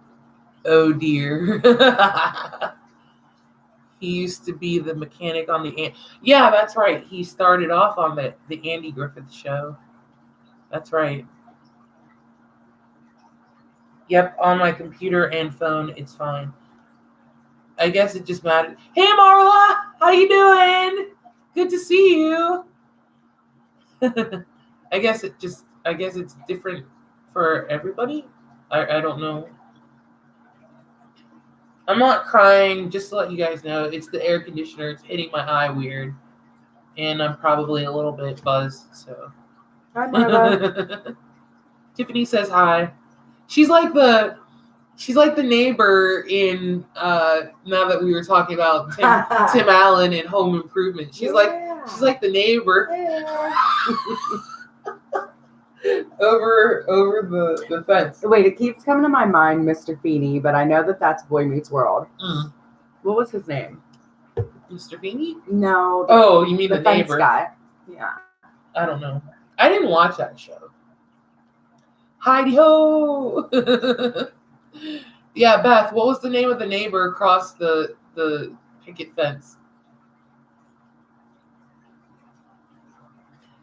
[SPEAKER 1] Oh dear. He used to be the mechanic on the yeah, that's right. He started off on the Andy Griffith Show. That's right. Yep, on my computer and phone, it's fine. I guess it just mattered. Hey Marla, how you doing? Good to see you. I guess it's different for everybody. I don't know. I'm not crying, just to let you guys know. It's the air conditioner. It's hitting my eye weird. And I'm probably a little bit buzzed, so.
[SPEAKER 2] Hi, Marla.
[SPEAKER 1] Tiffany says hi. She's like the neighbor in now that we were talking about Tim Allen in Home Improvement. She's like the neighbor.
[SPEAKER 2] Yeah.
[SPEAKER 1] over the fence.
[SPEAKER 2] Wait, it keeps coming to my mind, Mr. Feeney, but I know that's Boy Meets World.
[SPEAKER 1] Mm.
[SPEAKER 2] What was his name?
[SPEAKER 1] Mr. Feeney?
[SPEAKER 2] No.
[SPEAKER 1] Oh, you mean the
[SPEAKER 2] fence
[SPEAKER 1] neighbor
[SPEAKER 2] guy? Yeah.
[SPEAKER 1] I don't know. I didn't watch that show. Heidi ho! Yeah, Beth, what was the name of the neighbor across the picket fence?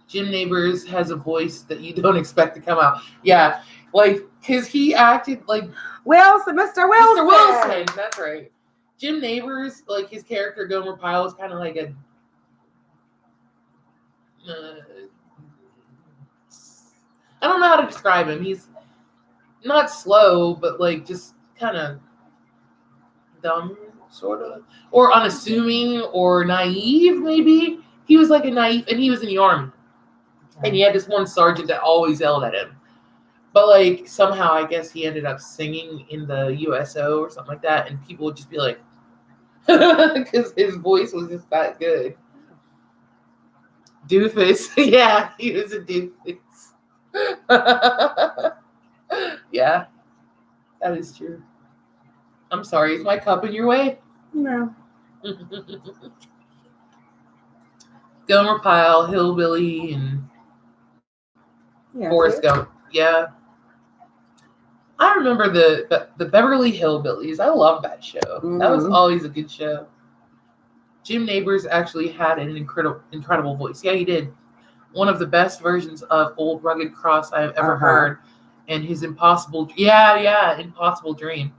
[SPEAKER 1] Jim Neighbors has a voice that you don't expect to come out. Yeah, like, because he acted like...
[SPEAKER 2] Wilson, Mr. Wilson!
[SPEAKER 1] Mr. Wilson, that's right. Jim Neighbors, like, his character, Gomer Pyle, is kind of like a... I don't know how to describe him. He's not slow, but, like, just kind of dumb, sort of. Or unassuming, or naive, maybe. He was, like, a naive... And he was in the Army. And he had this one sergeant that always yelled at him. But, like, somehow, I guess he ended up singing in the USO or something like that. And people would just be like, because his voice was just that good. Doofus. Yeah, he was a doofus. Yeah, that is true. I'm sorry. Is my cup in your way?
[SPEAKER 2] No.
[SPEAKER 1] Gomer Pyle, Hillbilly, and
[SPEAKER 2] Yeah.
[SPEAKER 1] Forrest Gump. Yeah. I remember the Beverly Hillbillies. I love that show. That was
[SPEAKER 2] Mhm.
[SPEAKER 1] always a good show. Jim Nabors actually had an incredible voice. Yeah, he did. One of the best versions of Old Rugged Cross I've ever heard. And his Impossible Dream.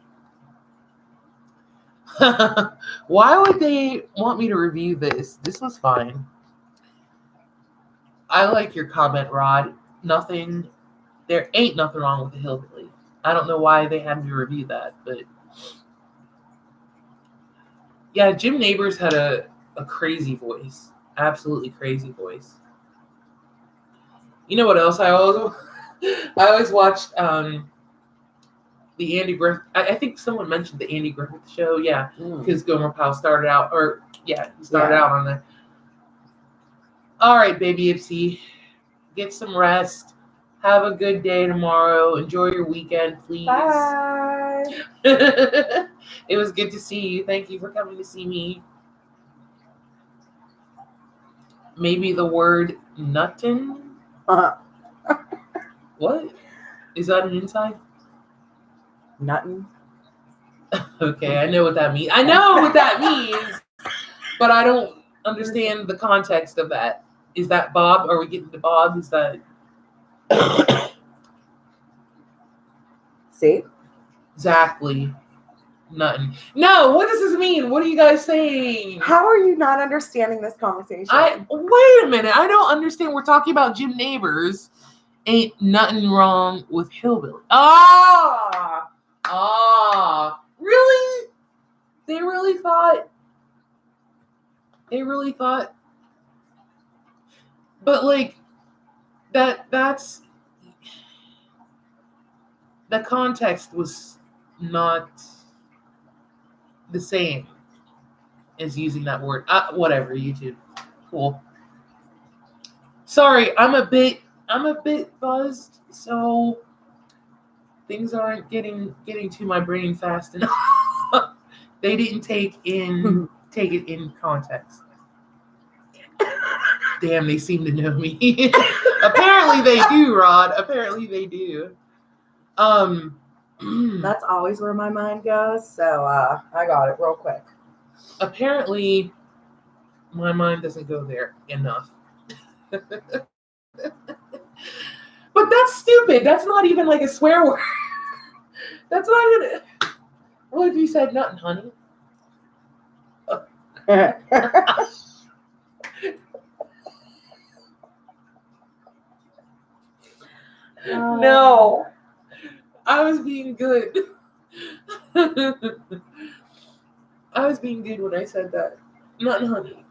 [SPEAKER 1] Why would they want me to review this? This was fine. I like your comment, Rod. There ain't nothing wrong with the Hillbilly. I don't know why they had me review that, but yeah, Jim Nabors had a crazy voice. Absolutely crazy voice. You know what else I always watched the Andy Griffith. I think someone mentioned the Andy Griffith show. Yeah, because Gomer Pyle started out, he started out on there. All right, baby Ipsy, get some rest. Have a good day tomorrow. Enjoy your weekend, please.
[SPEAKER 2] Bye.
[SPEAKER 1] It was good to see you. Thank you for coming to see me. Maybe the word nuttin'? What? Is that an inside?
[SPEAKER 2] Nuttin'.
[SPEAKER 1] Okay, I know what that means. I know what that means, but I don't understand the context of that. Is that Bob? Are we getting to Bob? Is that...
[SPEAKER 2] See?
[SPEAKER 1] Exactly. Nothing. No, what does this mean? What are you guys saying?
[SPEAKER 2] How are you not understanding this conversation?
[SPEAKER 1] Wait a minute. I don't understand. We're talking about Jim Nabors. Ain't nothing wrong with Hillbilly. Really? They really thought. But like that's the context was not the same as using that word. Whatever, YouTube. Cool. Sorry, I'm a bit buzzed, so things aren't getting to my brain fast enough. They didn't take it in context. Damn, they seem to know me. Apparently they do, Rod. Apparently they do.
[SPEAKER 2] That's always where my mind goes, so I got it real quick.
[SPEAKER 1] Apparently my mind doesn't go there enough. But that's stupid. That's not even like a swear word. That's not even... What if you said nothing, honey? No. I was being good. I was being good when I said that. Nothing, honey.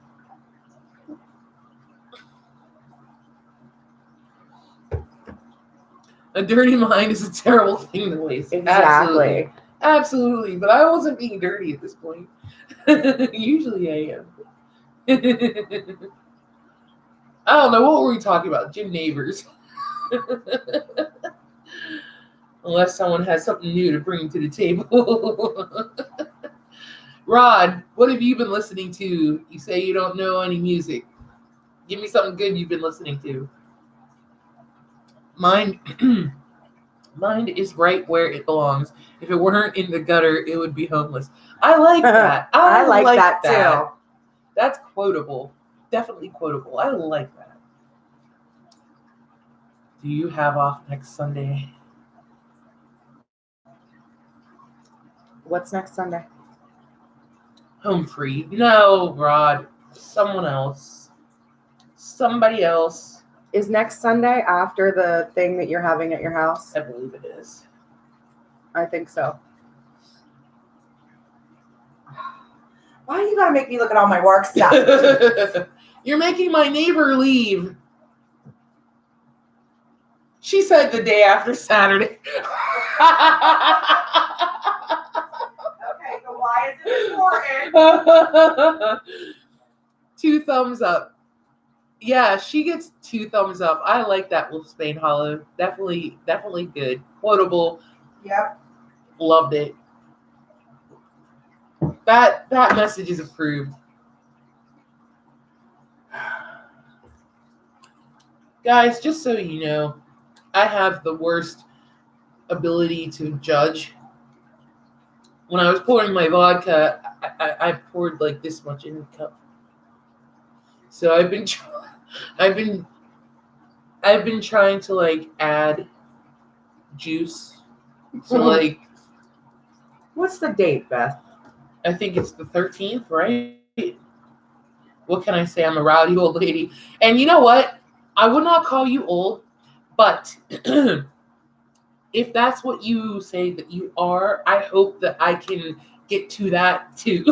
[SPEAKER 1] A dirty mind is a terrible thing to waste.
[SPEAKER 2] Exactly.
[SPEAKER 1] Absolutely. But I wasn't being dirty at this point. Usually I am. I don't know. What were we talking about? Jim Nabors. Unless someone has something new to bring to the table. Rod, what have you been listening to? You say you don't know any music. Give me something good you've been listening to. Mine is right where it belongs. If it weren't in the gutter, it would be homeless. I like that.
[SPEAKER 2] I like that too.
[SPEAKER 1] That's quotable. Definitely quotable. I like that. Do you have off next Sunday?
[SPEAKER 2] What's next Sunday?
[SPEAKER 1] Home free. No, Rod. Someone else. Somebody else.
[SPEAKER 2] Is next Sunday after the thing that you're having at your house?
[SPEAKER 1] I believe it is.
[SPEAKER 2] I think so. Why you gotta make me look at all my work stuff?
[SPEAKER 1] You're making my neighbor leave. She said the day after Saturday.
[SPEAKER 2] Okay, so why is it important?
[SPEAKER 1] 2 thumbs up. Yeah, she gets 2 thumbs up. I like that Wolfsbane Hollow. Definitely good. Quotable.
[SPEAKER 2] Yep.
[SPEAKER 1] Loved it. That message is approved. Guys, just so you know, I have the worst ability to judge. When I was pouring my vodka, I poured like this much in the cup. So I've been trying to like add juice. So like,
[SPEAKER 2] what's the date, Beth?
[SPEAKER 1] I think it's the 13th, right? What can I say? I'm a rowdy old lady. And you know what? I would not call you old, but if that's what you say that you are, I hope that I can get to that too.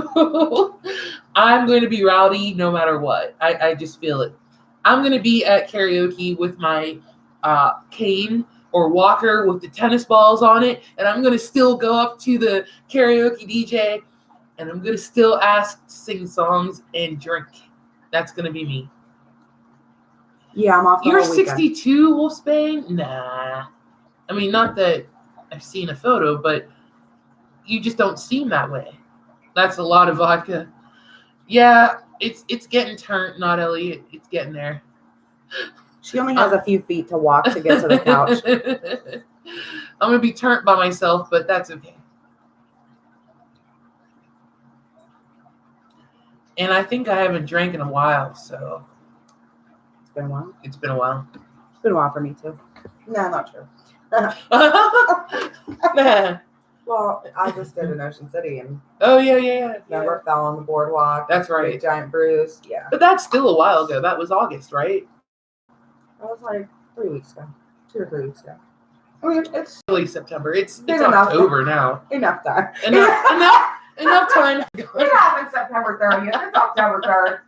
[SPEAKER 1] I'm going to be rowdy no matter what. I just feel it. I'm going to be at karaoke with my cane or walker with the tennis balls on it, and I'm going to still go up to the karaoke DJ, and I'm going to still ask to sing songs and drink. That's going to be me.
[SPEAKER 2] Yeah, I'm off the
[SPEAKER 1] You're
[SPEAKER 2] whole weekend.
[SPEAKER 1] 62, Wolfsbane? Nah. I mean, not that I've seen a photo, but you just don't seem that way. That's a lot of vodka. Yeah, it's getting turned, not Ellie. It's getting there.
[SPEAKER 2] She only has a few feet to walk to get to the couch.
[SPEAKER 1] I'm going to be turned by myself, but that's okay. And I think I haven't drank in a while, so.
[SPEAKER 2] It's been a while.
[SPEAKER 1] It's been a while.
[SPEAKER 2] It's been a while for me too. No, not true. Well, I just did in Ocean City and
[SPEAKER 1] Oh yeah.
[SPEAKER 2] never fell on the boardwalk.
[SPEAKER 1] That's right.
[SPEAKER 2] Big giant bruise. Yeah.
[SPEAKER 1] But that's still a while ago. That was August, right?
[SPEAKER 2] That was like 3 weeks ago. 2 or 3 weeks ago. I mean, it's
[SPEAKER 1] Early September. It's
[SPEAKER 2] enough
[SPEAKER 1] October now.
[SPEAKER 2] enough time.
[SPEAKER 1] Enough time.
[SPEAKER 2] It happened September 30th. It's October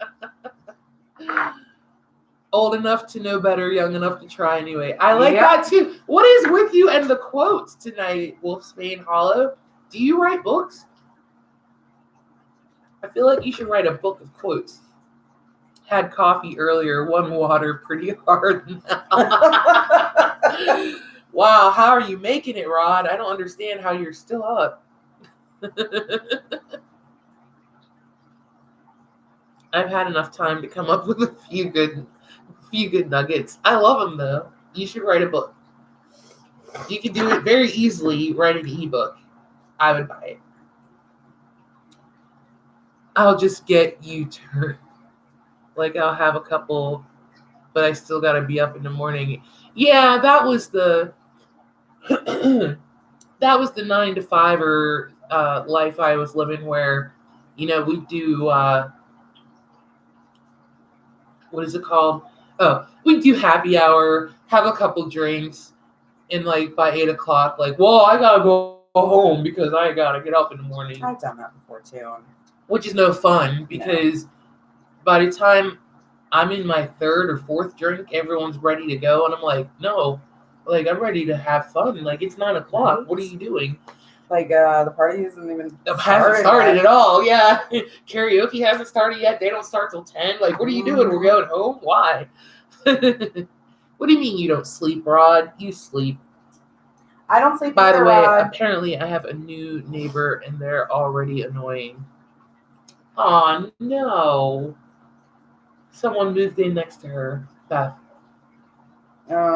[SPEAKER 2] 3rd.
[SPEAKER 1] Old enough to know better, young enough to try anyway. I like
[SPEAKER 2] Yep.
[SPEAKER 1] that too. What is with you and the quotes tonight, Wolfsbane Hollow? Do you write books? I feel like you should write a book of quotes. Had coffee earlier, won water pretty hard. Wow, how are you making it, Rod? I don't understand how you're still up. I've had enough time to come up with a few good nuggets. I love them though. You should write a book. You can do it very easily. Write an ebook. I would buy it. I'll just get you turned. Like I'll have a couple, but I still gotta be up in the morning. Yeah, that was the 9 to 5 life I was living where, we do what is it called? Oh, we do happy hour, have a couple drinks, and like by 8 o'clock, like, well, I gotta go home because I gotta get up in the morning.
[SPEAKER 2] I've done that before too.
[SPEAKER 1] Which is no fun because by the time I'm in my 3rd or 4th drink, everyone's ready to go, and I'm like, no, like I'm ready to have fun. Like it's 9 o'clock.
[SPEAKER 2] Right.
[SPEAKER 1] What are you doing?
[SPEAKER 2] Like the party hasn't even
[SPEAKER 1] Hasn't started at all. Yeah, karaoke hasn't started yet. They don't start till 10. Like, what are you doing? We're going home. Why? What do you mean you don't sleep, Rod? You sleep.
[SPEAKER 2] I don't sleep.
[SPEAKER 1] By the way,
[SPEAKER 2] Rod.
[SPEAKER 1] apparently I have a new neighbor, and they're already annoying. Oh no! Someone moved in next to her. Beth.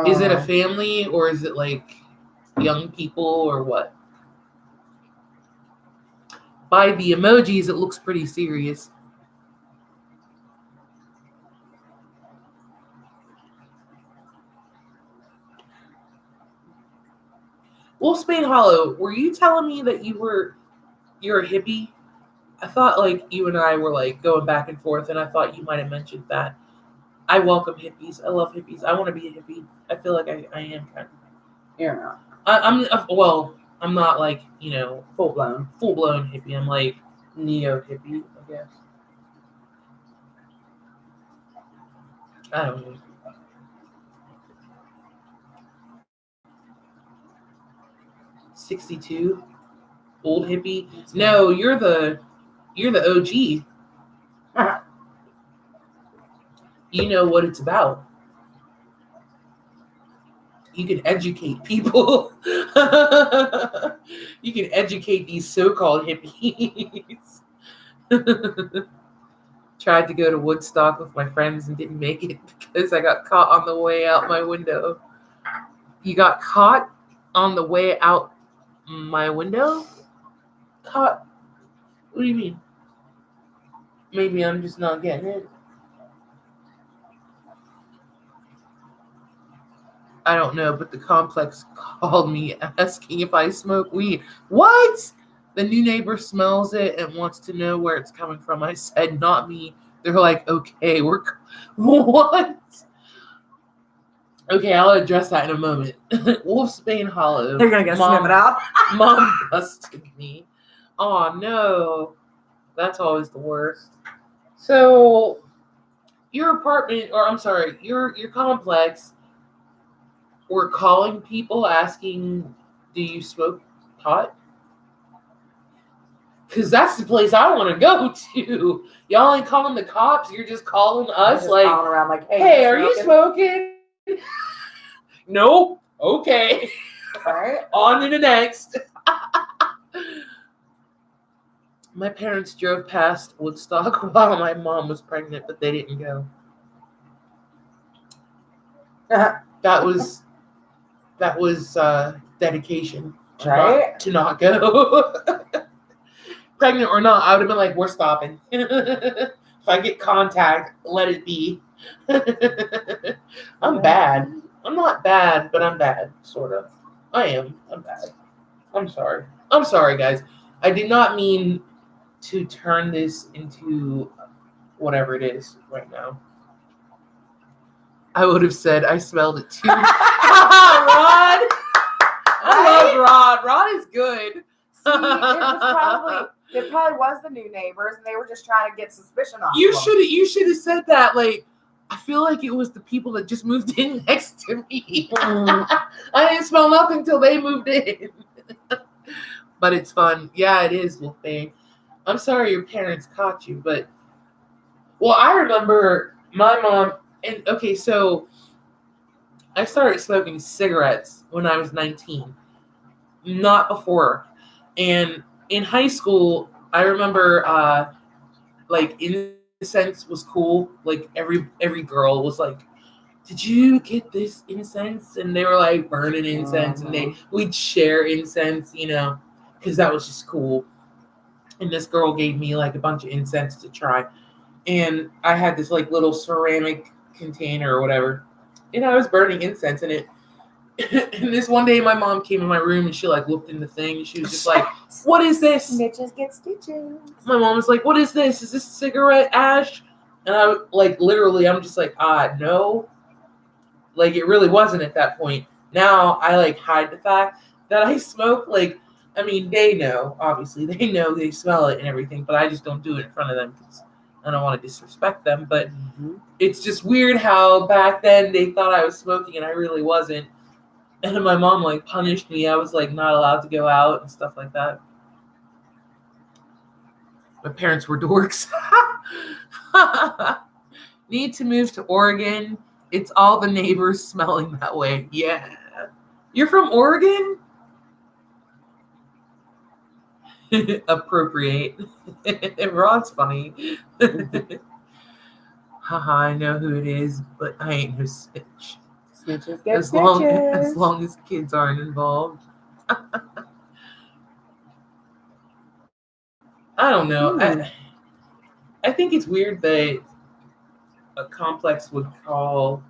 [SPEAKER 1] Is it a family or is it like young people or what? By the emojis, it looks pretty serious. Wolfsbane Hollow, were you telling me that you're a hippie? I thought like you and I were like going back and forth, and I thought you might have mentioned that. I welcome hippies. I love hippies. I want to be a hippie. I feel like I am kind of.
[SPEAKER 2] You're not.
[SPEAKER 1] I'm not like,
[SPEAKER 2] Full blown
[SPEAKER 1] hippie. I'm like neo hippie, I guess. I don't know. '62, old hippie. No, you're the OG. you know what it's about. You can educate people. You can educate these so-called hippies. Tried to go to Woodstock with my friends and didn't make it because I got caught on the way out my window. You got caught on the way out my window? Caught? What do you mean? Maybe I'm just not getting it. I don't know, but the complex called me asking if I smoke weed. What? The new neighbor smells it and wants to know where it's coming from. I said, not me. They're like, okay, what? Okay, I'll address that in a moment. Wolfsbane Hollow.
[SPEAKER 2] They're gonna go sniff it out.
[SPEAKER 1] Mom busted me. Oh no, that's always the worst. So, your apartment, or I'm sorry, your complex, were calling people asking, "Do you smoke pot?" Because that's the place I want to go to. Y'all ain't calling the cops. You're just calling us,
[SPEAKER 2] Just
[SPEAKER 1] like,
[SPEAKER 2] calling around like,
[SPEAKER 1] "Hey, are you smoking?" Nope. Okay.
[SPEAKER 2] All right.
[SPEAKER 1] On to the next. My parents drove past Woodstock while my mom was pregnant, but they didn't go. That was dedication to not go. Pregnant or not, I would have been like, we're stopping. If I get contact, let it be. I'm bad. I'm not bad, but I'm bad, sort of. I am. I'm bad. I'm sorry. I'm sorry, guys. I did not mean to turn this into whatever it is right now. I would have said I smelled it too. Rod! I love Rod. Rod is good.
[SPEAKER 2] See, it probably was the new neighbors, and they were just trying to get suspicion on
[SPEAKER 1] You
[SPEAKER 2] them.
[SPEAKER 1] should have said that. Like, I feel like it was the people that just moved in next to me. I didn't smell nothing till they moved in. But it's fun. Yeah, it is, Wolfbane. I'm sorry your parents caught you, but I remember my mom. And okay, so I started smoking cigarettes when I was 19, not before. And in high school, I remember like incense was cool. Like every girl was like, "Did you get this incense?" And they were like burning incense, and we'd share incense, because that was just cool. And this girl gave me like a bunch of incense to try, and I had this like little ceramic container or whatever, and I was burning incense in it. And this one day, my mom came in my room and she like looked in the thing, and she was just like, "What is this?"
[SPEAKER 2] Snitches get stitches.
[SPEAKER 1] My mom was like, "What is this? Is this cigarette ash?" And I like literally, I'm just like, no. Like it really wasn't at that point. Now I like hide the fact that I smoke. Like, I mean, they know, obviously, they know, they smell it and everything, but I just don't do it in front of them because I don't want to disrespect them. But it's just weird how back then they thought I was smoking and I really wasn't. And then my mom like punished me. I was like not allowed to go out and stuff like that. My parents were dorks. Need to move to Oregon. It's all the neighbors smelling that way. Yeah. You're from Oregon? Appropriate. Rod's funny. Haha, I know who it is, but I ain't no snitch.
[SPEAKER 2] Snitches get
[SPEAKER 1] As
[SPEAKER 2] stitches.
[SPEAKER 1] long as kids aren't involved. I don't know. I think it's weird that a complex would call,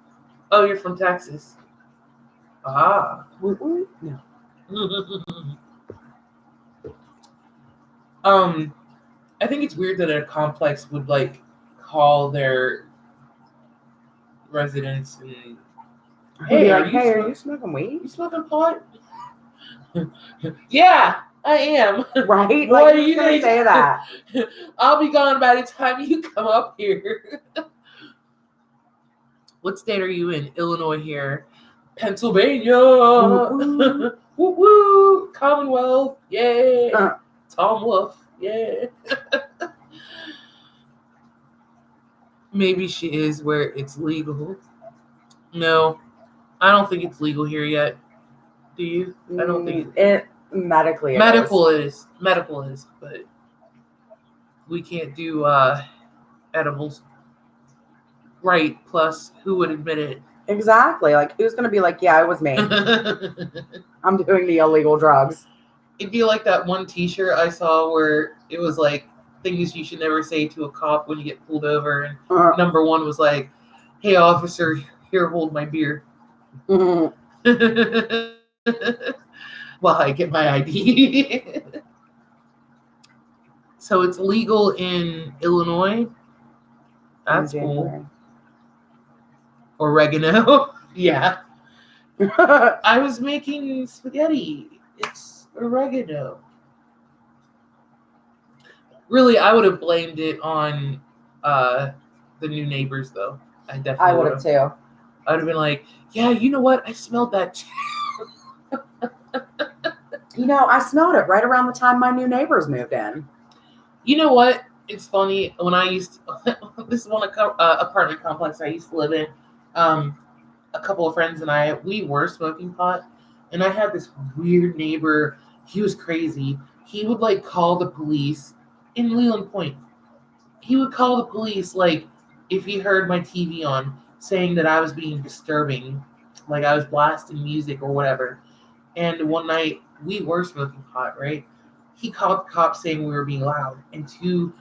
[SPEAKER 1] "Oh, you're from Texas." Ah.
[SPEAKER 2] No.
[SPEAKER 1] I think it's weird that a complex would like call their residents and, "Hey, are you
[SPEAKER 2] smoking weed?
[SPEAKER 1] You smoking pot?" Yeah, I am.
[SPEAKER 2] Right?
[SPEAKER 1] What
[SPEAKER 2] Like,
[SPEAKER 1] are you
[SPEAKER 2] gonna say that?
[SPEAKER 1] I'll be gone by the time you come up here. What state are you in? Illinois here. Pennsylvania. Woo woo. Commonwealth. Yeah. Tom Wolf. Yeah. Maybe she is where it's legal. No, I don't think it's legal here yet. Do you? I don't think
[SPEAKER 2] it medically
[SPEAKER 1] medical is. Medical is, but we can't do edibles. Right. Plus, who would admit it?
[SPEAKER 2] Exactly. Like, who's going to be like, yeah, it was me. I'm doing the illegal drugs.
[SPEAKER 1] It'd be like that one T-shirt I saw where it was like things you should never say to a cop when you get pulled over, and number one was like, "Hey, officer, here, hold my beer." While I get my ID. So it's legal in Illinois. That's cool. Oregano. Yeah. I was making spaghetti. It's oregano. Really, I would have blamed it on the new neighbors, though. I
[SPEAKER 2] would have too.
[SPEAKER 1] I would have been like, yeah, you know what? I smelled that too.
[SPEAKER 2] I smelled it right around the time my new neighbors moved in.
[SPEAKER 1] You know what? It's funny. When I used to, this is one apartment complex I used to live in. A couple of friends and we were smoking pot, and I had this weird neighbor. He was crazy. He would like call the police in Leland Point. He would call the police like if he heard my TV on, saying that I was being disturbing, like I was blasting music or whatever. And one night we were smoking pot, right? He called the cops saying we were being loud, and two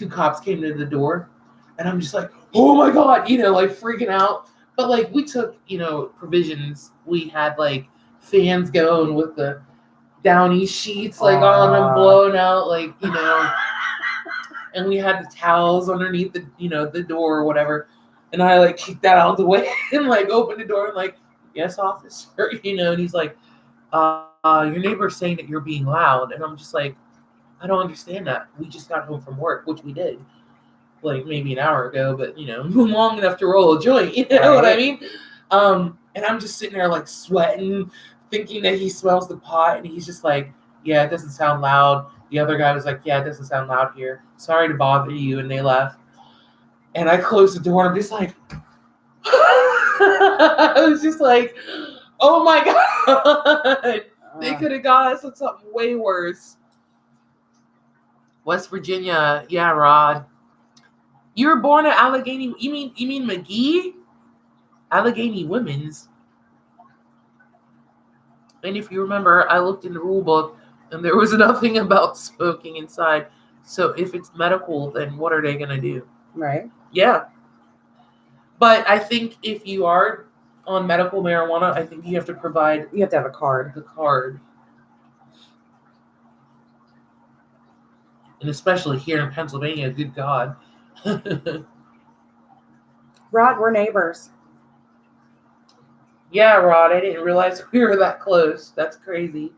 [SPEAKER 1] cops came to the door, and I'm just like, oh my god, like freaking out. But like we took, provisions. We had like fans going with the downy sheets like on them, blowing out, like and we had the towels underneath the the door or whatever. And I like kicked that out of the way and like opened the door and like, yes, officer, and he's like, your neighbor's saying that you're being loud. And I'm just like, I don't understand that. We just got home from work, which we did like maybe an hour ago, but long enough to roll a joint, what I mean? And I'm just sitting there like sweating, thinking that he smells the pot, and he's just like, yeah, it doesn't sound loud. The other guy was like, yeah, it doesn't sound loud here. Sorry to bother you. And they left. And I closed the door and I'm just like, I was just like, oh my God. They could have got us with something way worse. West Virginia. Yeah, Rod. You were born at Allegheny. You mean McGee? Allegheny Women's. And if you remember, I looked in the rule book and there was nothing about smoking inside. So if it's medical, then what are they going to do?
[SPEAKER 2] Right.
[SPEAKER 1] Yeah. But I think if you are on medical marijuana, I think you have to provide...
[SPEAKER 2] You have to have a card.
[SPEAKER 1] The card. And especially here in Pennsylvania, good God.
[SPEAKER 2] Rod, we're neighbors.
[SPEAKER 1] Yeah, Rod, I didn't realize we were that close. That's crazy.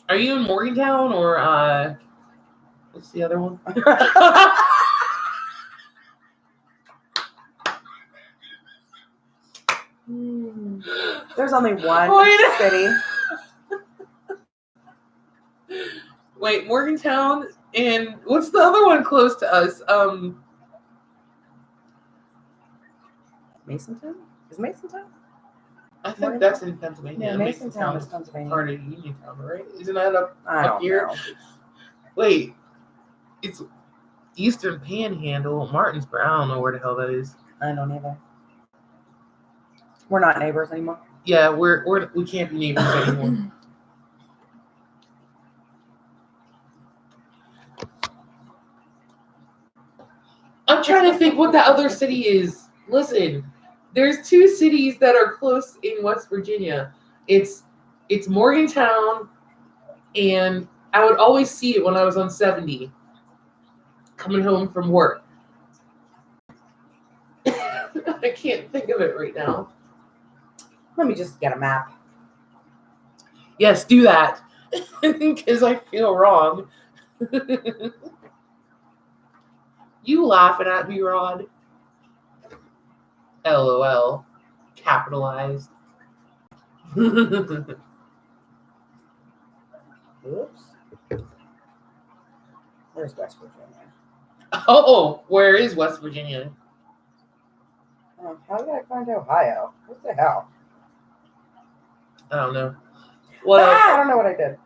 [SPEAKER 1] Are you in Morgantown or what's the other one?
[SPEAKER 2] There's only one city.
[SPEAKER 1] Wait, Morgantown and what's the other one close to us?
[SPEAKER 2] Masontown? Is Masontown?
[SPEAKER 1] I think that's in Pennsylvania.
[SPEAKER 2] Yeah, Masontown is Pennsylvania.
[SPEAKER 1] Part of Uniontown, right? Isn't that up
[SPEAKER 2] don't
[SPEAKER 1] here?
[SPEAKER 2] Know.
[SPEAKER 1] Wait, it's Eastern Panhandle, Martinsburg. I don't know where the hell that is.
[SPEAKER 2] I don't either. We're not neighbors anymore.
[SPEAKER 1] Yeah, we can't be neighbors anymore. I'm trying to think what the other city is. Listen, there's two cities that are close in West Virginia. It's Morgantown, and I would always see it when I was on 70, coming home from work. I can't think of it right now.
[SPEAKER 2] Let me just get a map.
[SPEAKER 1] Yes, do that. Because I feel wrong. You laughing at me, Rod? LOL. Capitalized.
[SPEAKER 2] Oops. Where's West Virginia?
[SPEAKER 1] Oh, where is West Virginia?
[SPEAKER 2] How did I find Ohio? What the hell?
[SPEAKER 1] I don't know. Well,
[SPEAKER 2] I don't know what I did.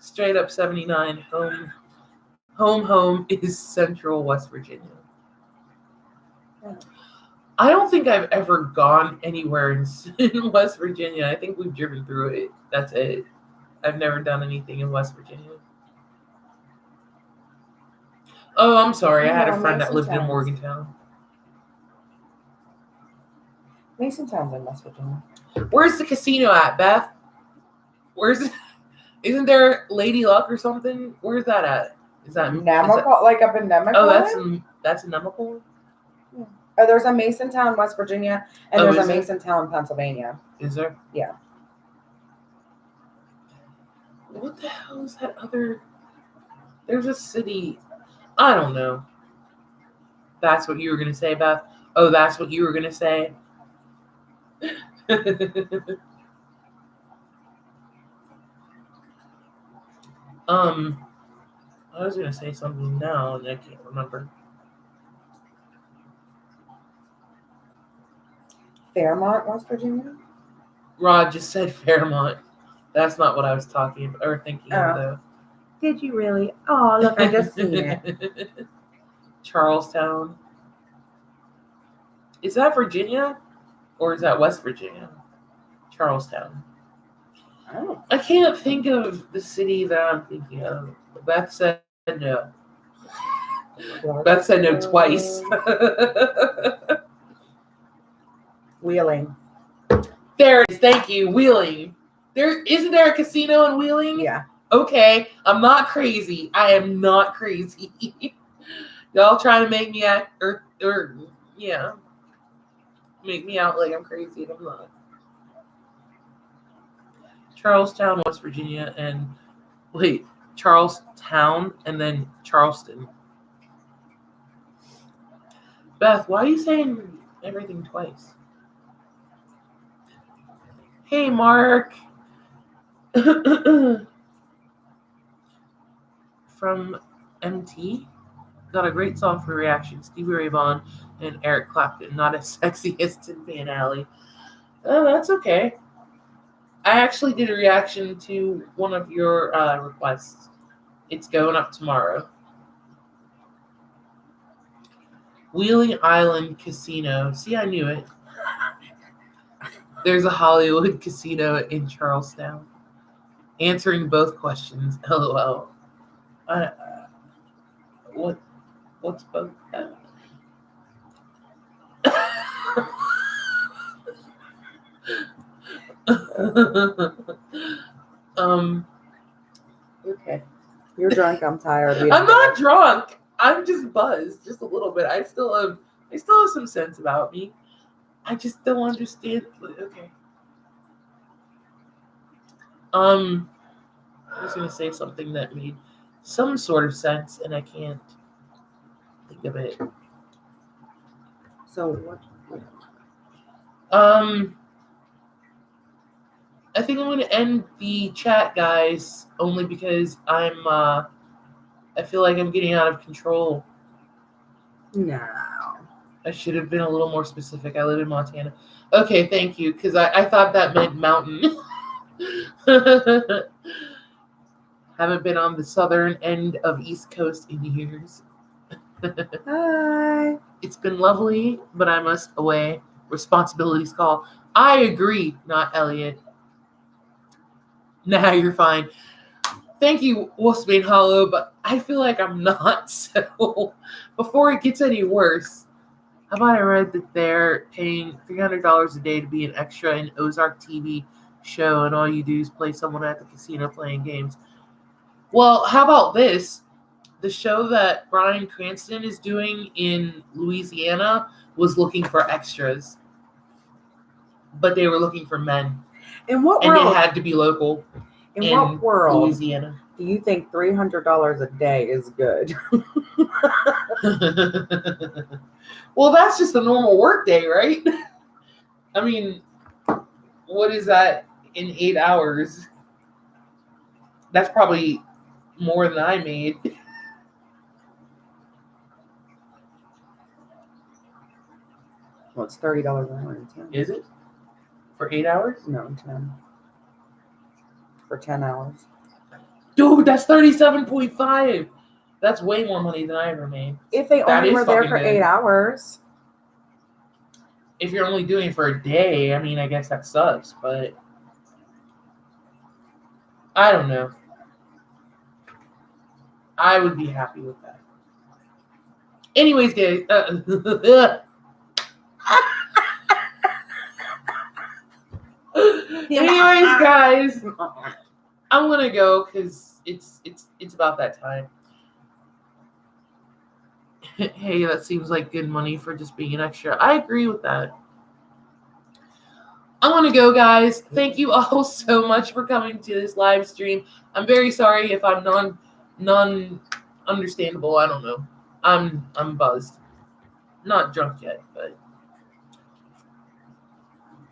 [SPEAKER 1] straight up 79. Home is Central West Virginia.
[SPEAKER 2] Yeah.
[SPEAKER 1] I don't think I've ever gone anywhere in West Virginia. I think we've driven through it. That's it. I've never done anything in West Virginia. Oh, I'm sorry. I had a friend that lived in Morgantown.
[SPEAKER 2] Masontown's in West Virginia.
[SPEAKER 1] Where's the casino at, Beth? Isn't there Lady Luck or something? Where's that at? Is that
[SPEAKER 2] Nemacolin? Like up in Nemacolin?
[SPEAKER 1] Oh, that's in Nemacolin?
[SPEAKER 2] Yeah. Oh, there's a Masontown, West Virginia, and there's a Masontown, Pennsylvania.
[SPEAKER 1] Is there?
[SPEAKER 2] Yeah.
[SPEAKER 1] What the hell is that other? There's a city. I don't know. That's what you were gonna say, Beth. Oh, that's what you were gonna say. I was gonna say something now and I can't remember.
[SPEAKER 2] Fairmont, West Virginia?
[SPEAKER 1] Rod just said Fairmont. That's not what I was talking or thinking of though.
[SPEAKER 2] Did you really? Oh, look, I just seen it.
[SPEAKER 1] Charlestown. Is that Virginia? Or is that West Virginia? Charlestown.
[SPEAKER 2] Oh.
[SPEAKER 1] I can't think of the city that I'm thinking of. Beth said no. Beth said no twice.
[SPEAKER 2] Wheeling.
[SPEAKER 1] There it is. Thank you. Wheeling. Isn't there a casino in Wheeling?
[SPEAKER 2] Yeah.
[SPEAKER 1] Okay. I'm not crazy. I am not crazy. Y'all trying to make me act make me out like I'm crazy and I'm not. Charlestown, West Virginia, and Charlestown and then Charleston. Beth, why are you saying everything twice? Hey, Mark. From MT. Got a great song for reaction. Stevie Ray Vaughan and Eric Clapton. Not as sexy as Tin Pan Alley. Oh, that's okay. I actually did a reaction to one of your requests. It's going up tomorrow. Wheeling Island Casino. See, I knew it. There's a Hollywood casino in Charlestown. Answering both questions. LOL. What's both? Okay.
[SPEAKER 2] You're drunk. I'm tired.
[SPEAKER 1] I'm not drunk. I'm just buzzed, just a little bit. I still have some sense about me. I just don't understand. Okay. I was gonna say something that made some sort of sense, and I can't think of it.
[SPEAKER 2] So what?
[SPEAKER 1] I think I'm gonna end the chat, guys, only because I feel like I'm getting out of control.
[SPEAKER 2] No.
[SPEAKER 1] I should have been a little more specific. I live in Montana. Okay, thank you, because I thought that meant mountain. Haven't been on the southern end of East Coast in years.
[SPEAKER 2] Hi.
[SPEAKER 1] It's been lovely, but I must away. Responsibilities call. I agree, not Elliot. Nah, you're fine. Thank you, Wolfsbane Hollow, but I feel like I'm not. So before it gets any worse, how about I read that they're paying $300 a day to be an extra in Ozark TV show, and all you do is play someone at the casino playing games. Well, how about this? The show that Bryan Cranston is doing in Louisiana was looking for extras, but they were looking for men.
[SPEAKER 2] In what
[SPEAKER 1] world? And it
[SPEAKER 2] world?
[SPEAKER 1] had to be local.
[SPEAKER 2] In what world?
[SPEAKER 1] Louisiana.
[SPEAKER 2] Do you think $300 a day is good?
[SPEAKER 1] Well, that's just a normal work day, right? I mean, what is that in 8 hours? That's probably more than I made.
[SPEAKER 2] Well, it's $30 an hour.
[SPEAKER 1] Is it? For 8 hours?
[SPEAKER 2] No, 10. For 10 hours.
[SPEAKER 1] Dude, that's 37.5. That's way more money than I ever made.
[SPEAKER 2] If they
[SPEAKER 1] That
[SPEAKER 2] only
[SPEAKER 1] is
[SPEAKER 2] were there
[SPEAKER 1] fucking
[SPEAKER 2] for
[SPEAKER 1] good.
[SPEAKER 2] 8 hours.
[SPEAKER 1] If you're only doing it for a day, I mean, I guess that sucks, but I don't know. I would be happy with that. Anyways, guys. Anyways, guys, I'm gonna go because it's about that time. Hey, that seems like good money for just being an extra. I agree with that. I want to go, guys. Thank you all so much for coming to this live stream. I'm very sorry if I'm non understandable. I don't know. I'm buzzed. Not drunk yet, but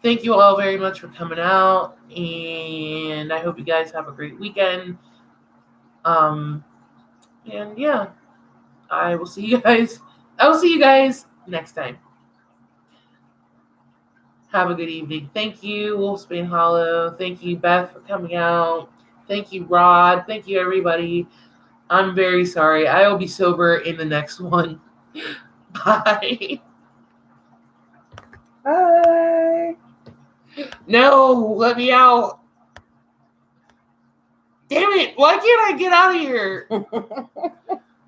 [SPEAKER 1] thank you all very much for coming out, and I hope you guys have a great weekend. And yeah, I will see you guys next time. Have a good evening. Thank you, Wolfsbane Hollow. Thank you, Beth, for coming out. Thank you, Rod. Thank you, everybody. I'm very sorry. I will be sober in the next one. Bye.
[SPEAKER 2] Bye.
[SPEAKER 1] No, let me out. Damn it. Why can't I get out of here?